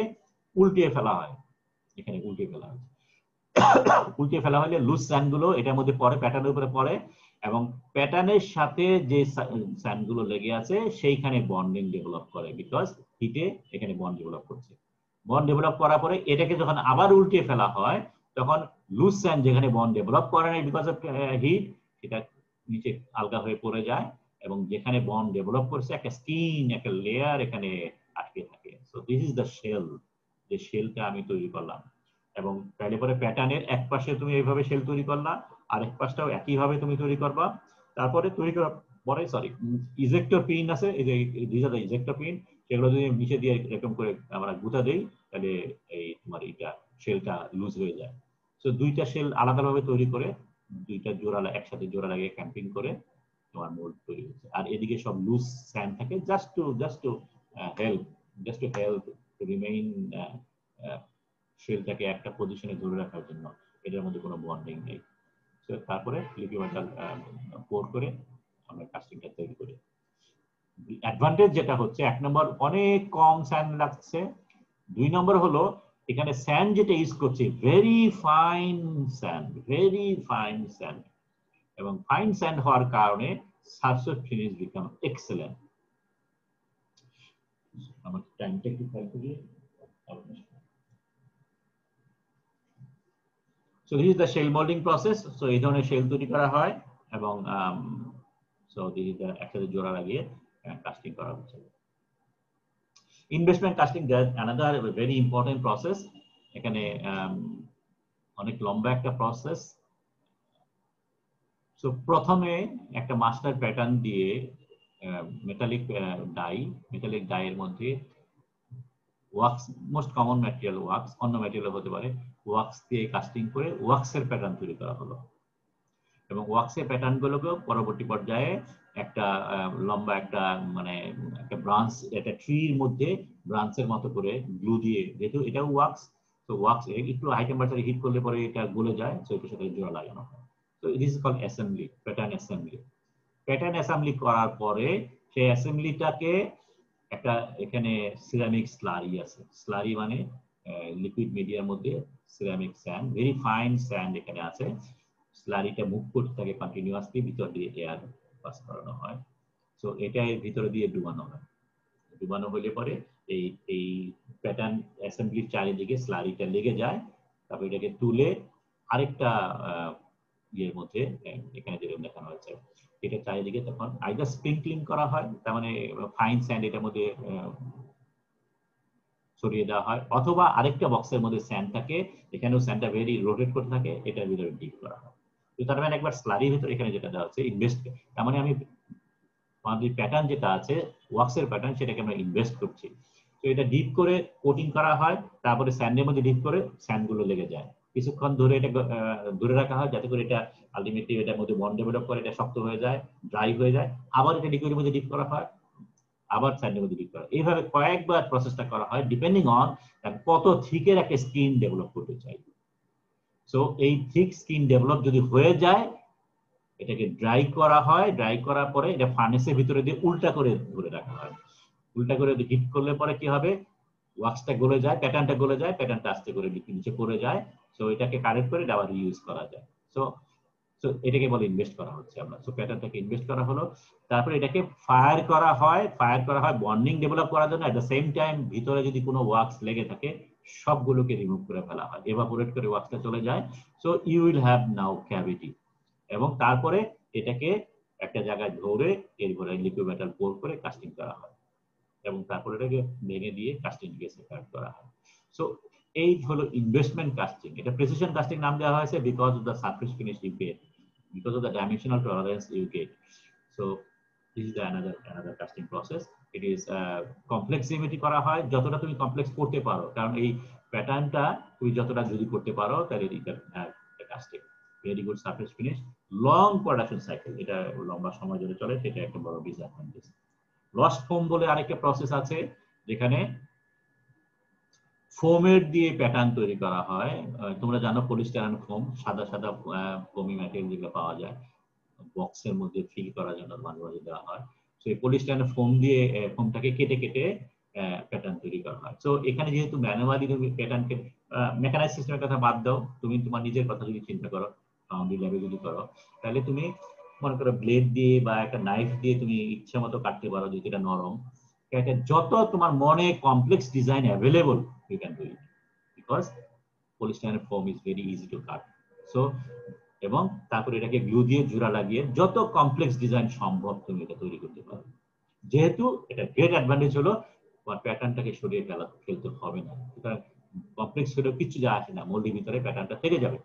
উল্টিয়ে ফেলা হয়, এখানে উল্টিয়ে ফেলা হয়। উল্টে ফেলা হলে লুজ স্যান্ড গুলো এটার মধ্যে পড়ে, প্যাটার্নের উপরে পড়ে, এবং প্যাটার্নের সাথে যে স্যান্ড গুলো লেগে আছে সেইখানে বন্ডিং ডেভেলপ করে, বিকজ হিটে এখানে বন্ড ডেভেলপ করছে। বন্ড ডেভেলপ করার পরে এটাকে যখন আবার উল্টে ফেলা হয়, তখন লুজ স্যান্ড যেখানে বন্ড ডেভেলপ করে নাই বিকজ অফ হিট, সেটা নিচে আলগা হয়ে পড়ে যায়, এবং যেখানে বন্ড ডেভেলপ করছে একটা স্কিন, একটা লেয়ার এখানে আটকে থাকে। So this is the shell, যে শেলটা আমি তৈরি করলাম। এবং তাহলে পরে প্যাটার্নের এক পাশে তুমি এইভাবে শেল তৈরি করলা, আরেক পাশটাও একইভাবে তুমি তৈরি করবা। তারপরে তৈরি করার পরে ইজেক্টর পিন আছে, এই যে this are the ejector pin, সেগুলো যদি নিচে দিয়ে এরকম করে আমরা গুঁতা দেই, তাহলে এই তোমার এটা শেলটা লুজ হয়ে যায়। তো দুইটা শেল আলাদাভাবে তৈরি করে, দুইটা জোড়া একসাথে জোড়া লাগিয়ে ক্যাম্পিং করে তোমার মোল্ড তৈরি হচ্ছে। আর এদিকে সব লুজ স্যান্ড থাকে, just to help to remain শেলটাকে একটা পজিশনে ধরে রাখার জন্য, এটার মধ্যে কোনো বন্ডিং নেই। তারপরে লিকুইড মেটাল পোর করে আমরা কাস্টিংটা তৈরি করি। অ্যাডভান্টেজ যেটা হচ্ছে, এক নম্বর অনেক কম স্যান্ড লাগছে, দুই নম্বর হলো এখানে স্যান্ড যেটা ইউজ করছে ভেরি ফাইন স্যান্ড, এবং ফাইন স্যান্ড হওয়ার কারণে সারফেস ফিনিশ বিকাম এক্সেলেন্ট। আমার টাইমটা একটু খেয়াল করি। So this is the shell molding process. So এই ধরনের শেল তৈরি করা হয়, এবং so this is the একসাথে জোড়া লাগিয়ে কাস্টিং করা হচ্ছে। Investment casting another very important process, এখানে অনেক লম্বা একটা প্রসেস। সো প্রথমে একটা মাস্টার প্যাটার্ন দিয়ে মেটালিক ডাইয়ের মধ্যে wax, most common material wax, অন্য ম্যাটেরিয়াল হতে পারে, ওয়াক্স দিয়ে কাস্টিং করে ওয়াক্সের প্যাটার্ন তৈরি করা হলো, এবং ওয়াক্সের প্যাটার্ন গুলোকে পরবর্তী পর্যায়ে একটা লম্বা একটা একটা ব্রাঞ্চ, একটা ট্রির মধ্যে ব্রাঞ্চের মতো করে গ্লু দিয়ে, যেহেতু এটা ওয়াক্স, তো ওয়াক্স একটু হাই টেম্পারেচারে হিট করলে পরে এটা গলে যায়, তো এটার সাথে জোড়া লাগানো হয়। তো it is called assembly, pattern assembly করার পরে সেই অ্যাসেম্বলিটাকে একটা, এখানে সিরামিক স্লারি আছে, স্লারি মানে লিকুইড মিডিয়ার মধ্যে ceramic sand, very fine sand এখানে আছে, স্লারিটা মুভ করতে থাকে কন্টিনিউয়াসলি, ভিতর দিয়ে এয়ার পাস করানো হয়। সো এটা এর ভিতরে দিয়ে ডুবানো হয়, ডুবানো হলে পরে এই প্যাটার্ন অ্যাসেম্বলির চারিদিকে স্লারিটা লেগে যায়, তারপর এটাকে তুলে আরেকটা ইয়ের মধ্যে, এখানে যেরকম দেখানো হয়েছে, এটা চারিদিকে তখন আইদার স্প্রিংক্লিং করা হয়, তার মানে ফাইন স্যান্ড এটার মধ্যে ছড়িয়ে দেওয়া হয়, অথবা আরেকটা বক্সের মধ্যে স্যান্ড থাকে, এখানেও স্যান্ডটা ভেরি রোটেট করতে থাকে, এটার ভিতরে ডিপ করা হয়। তো তার মানে একবার স্লারির ভিতরে এখানে যেটা দেওয়া হচ্ছে ইনভেস্ট, তার মানে আমি আমাদের প্যাটার্ন যেটা আছে ওয়াক্সের প্যাটার্ন, সেটাকে আমরা ইনভেস্ট করছি। তো এটা ডিপ করে কোটিং করা হয়, তারপরে স্যান্ডের মধ্যে ডিপ করে স্যান্ডগুলো লেগে যায়, কিছুক্ষণ ধরে এটা ধরে রাখা হয়, যাতে করে এটা আলটিমেটলি এটার মধ্যে বন্ড ডেভেলপ করে, এটা শক্ত হয়ে যায়, ড্রাই হয়ে যায়, আবার এটা লিকুইডের মধ্যে ডিপ করা হয়, আবার স্যান্ডের মধ্যে ডিপ করা, এইভাবে কয়েকবার প্রসেসটা করা হয়, ডিপেন্ডিং অন কত থিকের একটা স্কিন ডেভেলপ করতে চাই। সো এই থিক স্কিন ডেভেলপ যদি হয়ে যায়, এটাকে ড্রাই করা হয়, ড্রাই করার পরে এটা ফার্নেসের ভিতরে দিয়ে উল্টা করে ধরে রাখা হয়, উল্টা করে হিট করলে পরে কি হবে, ওয়াক্সটা গলে যায়, প্যাটার্নটা গলে যায়, প্যাটার্নটা আস্তে করে নিচে পড়ে যায়, সো এটাকে কারেক্ট করে আবার রিইউজ করা যায়। সো এটাকে বলে ইনভেস্ট করা হচ্ছে আমরা। সো প্যাটার্নটাকে ইনভেস্ট করা হলো, তারপরে এটাকে ফায়ার করা হয় বন্ডিং ডেভেলপ করার জন্য। এট দ্য সেম টাইম ভিতরে যদি কোনো ওয়াক্স লেগে থাকে সবগুলোকে রিমুভ করে ফেলা হয়, এভাপোরেট করে ওয়াক্সটা চলে যায়। So you will have now cavity, এবং তারপরে এটাকে একটা জায়গায় ধরে এরপরে লিকুইড মেটাল পোর করে কাস্টিং করা হয়, এবং তারপরে এটাকে ভেঙে দিয়ে কাস্টিং দিয়ে সেপারেট করা হয়। সো এই হলো ইনভেস্টমেন্ট কাস্টিং। এটা প্রিসিশন কাস্টিং নাম দেওয়া হয়েছে because of the surface finish you get, because of the dimensional tolerance you get. So this is another casting process. It is complex geometry করা হয়, যতটা তুমি কমপ্লেক্স করতে পারো, কারণ এই প্যাটার্নটা তুমি যতটা যদি করতে পারো তাহলে casting very good surface finish, long production cycle, এটা লম্বা সময় ধরে চলে, সেটা একটা বড় ডিসঅ্যাডভান্টেজ। লস্ট ফোম বলে আরেকটা প্রসেস আছে, যেখানে ফোমের দিয়ে প্যাটার্ন তৈরি করা হয়। তোমরা জানো পলিস্টাইরেন ফোম, সাদা সাদা ফোমি ম্যাটেরিয়াল যেগুলো পাওয়া যায় বক্সের মধ্যে ফিল করার জন্য মাঝে মাঝে দেওয়া হয়। তো এই পলিস্টাইরেন ফোম দিয়ে ফোমটাকে কেটে কেটে প্যাটার্ন তৈরি করা হয়। তো এখানে যেহেতু ম্যানুয়ালি তুমি প্যাটার্নকে মেকানাইজ সিস্টেমের কথা বাদ দাও, তুমি তোমার নিজের কথা যদি চিন্তা করো, ফাউন্ডারি ল্যাবে যদি করো, তাহলে তুমি মনে করো ব্লেড দিয়ে বা একটা নাইফ দিয়ে তুমি ইচ্ছা মতো কাটতে পারো, যেটা নরম। যত তোমার মনে complex design available you can do it, because polystyrene foam is very easy to cut. So এবং তারপরে এটাকে গ্লু দিয়ে জোড়া লাগিয়ে যত কমপ্লেক্স ডিজাইন সম্ভব তুমি এটা তৈরি করতে পারো। যেহেতু এটা গ্রেট অ্যাডভান্টেজ হলো তোমার প্যাটার্নটাকে সরিয়ে ফেলতে হবে না, সুতরাং কমপ্লেক্স হলেও কিছু যা আসে না, মোল্ডের ভিতরে প্যাটার্নটা থেকে যাবে।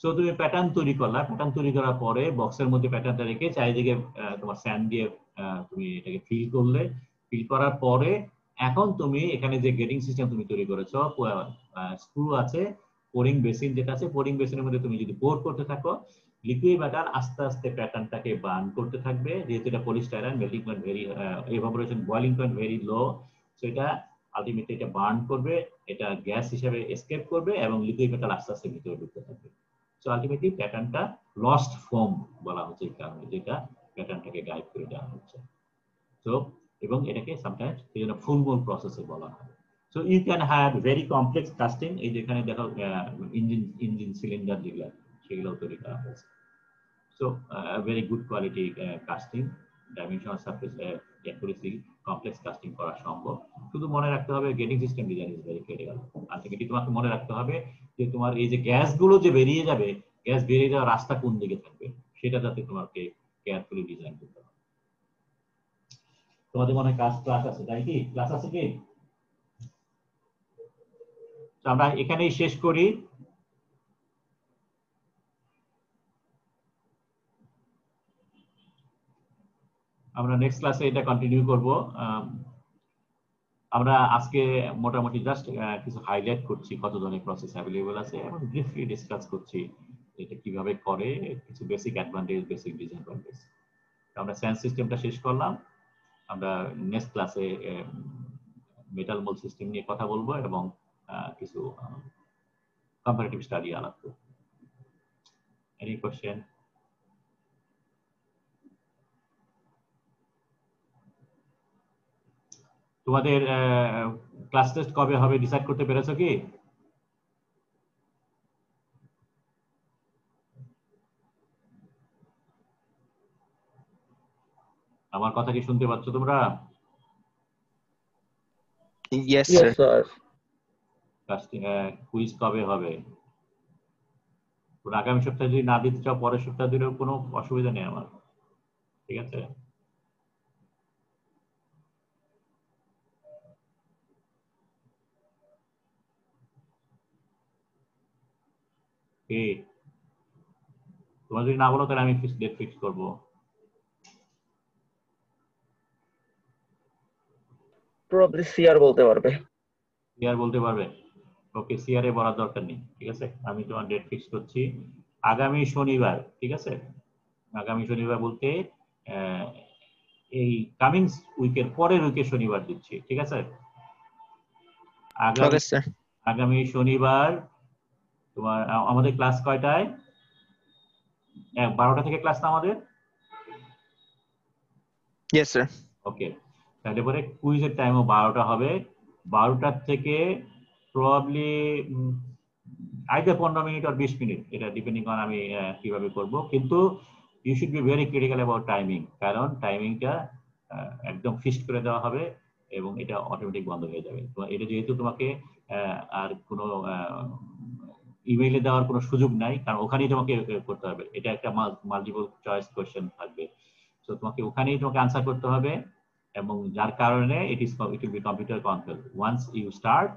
সো তুমি প্যাটার্ন তৈরি করলা, প্যাটার্ন তৈরি করার পরে বক্সের মধ্যে প্যাটার্নটা রেখে চারিদিকে তোমার স্যান্ড দিয়ে তুমি এটাকে ফিল করলে। ফিল করার পরে এখন তুমি এখানে যে গেটিং সিস্টেম তুমি তৈরি করেছো, স্ক্রু আছে, পোরিং বেসিন যেটা আছে, পোরিং বেসিনের মধ্যে তুমি যদি পোর করতে থাকো, লিকুইড ব্যাটার আস্তে আস্তে প্যাটার্নটাকে বার্ন করতে থাকবে। যেহেতু এটা polystyrene, melting point very, evaporation boiling point very low, so এটা আলটিমেটলি এটা বার্ন করবে, এটা গ্যাস হিসেবে এসকেপ করবে এবং লিকুইড ব্যাটার আস্তে আস্তে ভিতরে ঢুকতে থাকবে। সো আলটিমেটলি প্যাটার্নটা লস্ট ফর্ম বলা হচ্ছে এই কারণে, যেটা প্যাটার্নটাকে গাইড করে দেওয়া হচ্ছে। সো এবং এটাকে সামটাইমস এই জন্য ফুল মোল প্রসেসে বলা হয়। So you can have very complex casting, এই যেখানে দেখো ইঞ্জিন সিলিন্ডার যেগুলো সেগুলো তৈরি করা হয়েছে। So very good quality casting, dimensional surface accuracy, complex casting করা সম্ভব। শুধু মনে রাখতে হবে getting system design is very critical. Ultimately তোমাকে মনে রাখতে হবে যে তোমার এই যে গ্যাসগুলো যে বেরিয়ে যাবে, গ্যাস বেরিয়ে যাওয়ার রাস্তা কোন দিকে থাকবে, সেটা যাতে তোমাকে কেয়ারফুলি ডিজাইন করতে হবে। তোমাদের মনে হয় ক্লাস আছে, তাই কি? ক্লাস আছে কি? আমরা এখানেই শেষ করি। আমরা নেক্সট ক্লাসে এটা কন্টিনিউ করব। আমরা আজকে মোটামুটি জাস্ট কিছু হাইলাইট করছি কত ধরনের প্রসেস অ্যাভেলেবল আছে এবং ব্রিফলি ডিসকাস করছি এটা কিভাবে করে, কিছু বেসিক অ্যাডভান্টেজ, বেসিক ডিসঅ্যাডভান্টেজ। আমরা সেন্স সিস্টেমটা শেষ করলাম। আমরা নেক্সট ক্লাসে মেটাল মোল্ড সিস্টেম নিয়ে কথা বলবো এবং কিছু কম্পারেটিভ স্টাডি আলাপ করব। Any question? তোমাদের ক্লাস টেস্ট কবে হবে ডিসাইড করতে পেরেছো কি? আমার কথা কি শুনতে পাচ্ছ তোমরা? Yes, sir. কুইজ কবে হবে? আগামী সপ্তাহে যদি না দিতে চাও পরের সপ্তাহে দিলেও কোনো অসুবিধা নেই আমার, ঠিক আছে? তোমরা যদি না বলো তাহলে আমি ডেট ফিক্স করবো। প্রবাবলি সিআর বলতে পারবে। সিআর বলতে পারবে? ওকে, সিআর এ বলার দরকার নেই, ঠিক আছে? আমি তোমার ডেট ফিক্স করছি আগামী শনিবার, ঠিক আছে? আগামী শনিবার বলতে এই কামিং উইকের পরের উইকে শনিবার দিচ্ছি, ঠিক আছে? আগামী শনিবার তোমার আমাদের ক্লাস কয়টায়? 12টা থেকে ক্লাস না আমাদের? Yes, sir. ওকে, তাহলে পরে কুইজের টাইমও 12টা হবে। 12টার থেকে প্রবাবলি আইদার 15 মিনিট আর 20 মিনিট, এটা ডিপেন্ডিং অন আমি কিভাবে করব। কিন্তু you should be very critical about timing, কারণ টাইমিংটা একদম ফিক্সড করে দেওয়া হবে এবং এটা অটোমেটিক বন্ধ হয়ে যাবে। তো এটা যেহেতু তোমাকে আর কোনো ইমেইলে দেওয়ার কোনো সুযোগ নাই, কারণ ওখানেই তোমাকে করতে হবে। এটা একটা মাল্টিপল চয়েস কোশ্চেন থাকবে, তো তোমাকে ওখানেই তোমাকে আনসার করতে হবে এবং যার কারণে it will be computer control once you start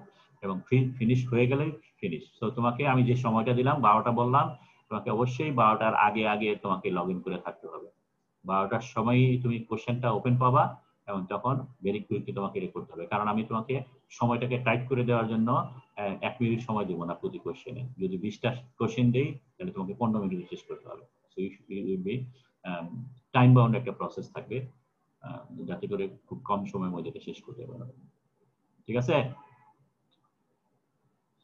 এবং ফিনিশ হয়ে গেলে ফিনিশ। তো তোমাকে আমি যে সময়টা দিলাম 12টা বললাম, তোমাকে অবশ্যই 12টার আগে আগে তোমাকে লগ ইন করে থাকতে হবে। 12টার সময়ই তুমি কোশ্চেনটা ওপেন পাবা এবং তখন ভেরি কুইকলি তোমাকে এটা করতে হবে, কারণ আমি তোমাকে সময়টাকে টাইট করে দেওয়ার জন্য 1 মিনিট সময় দেবো না প্রতি কোশ্চেনে। যদি 20টা কোশ্চেন দেই তাহলে তোমাকে 15 মিনিট শেষ করতে হবে। So you will be time bound একটা প্রসেস থাকবে, যাতে করে খুব কম সময়ের মধ্যে এটা শেষ করতে পারো, ঠিক আছে?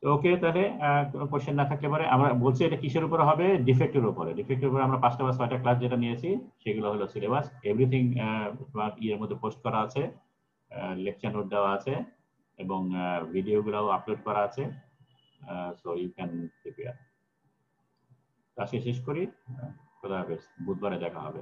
ওকে, তাহলে কোনো কোশ্চেন না থাকলে পরে আমরা বলছি এটা কিসের উপরে হবে, ডিফেক্টের উপরে। ডিফেক্টের উপরে আমরা 5টা বা 6টা ক্লাস যেটা নিয়েছি সেগুলো হলো সিলেবাস, এভরিথিং তোমার ইয়ের মধ্যে পোস্ট করা আছে, লেকচার নোট দেওয়া আছে এবং ভিডিওগুলোও আপলোড করা আছে, সো ইউ ক্যান প্রিপেয়ার। আজকে শেষ করি, খোদা হাফেজ, বুধবারে দেখা হবে।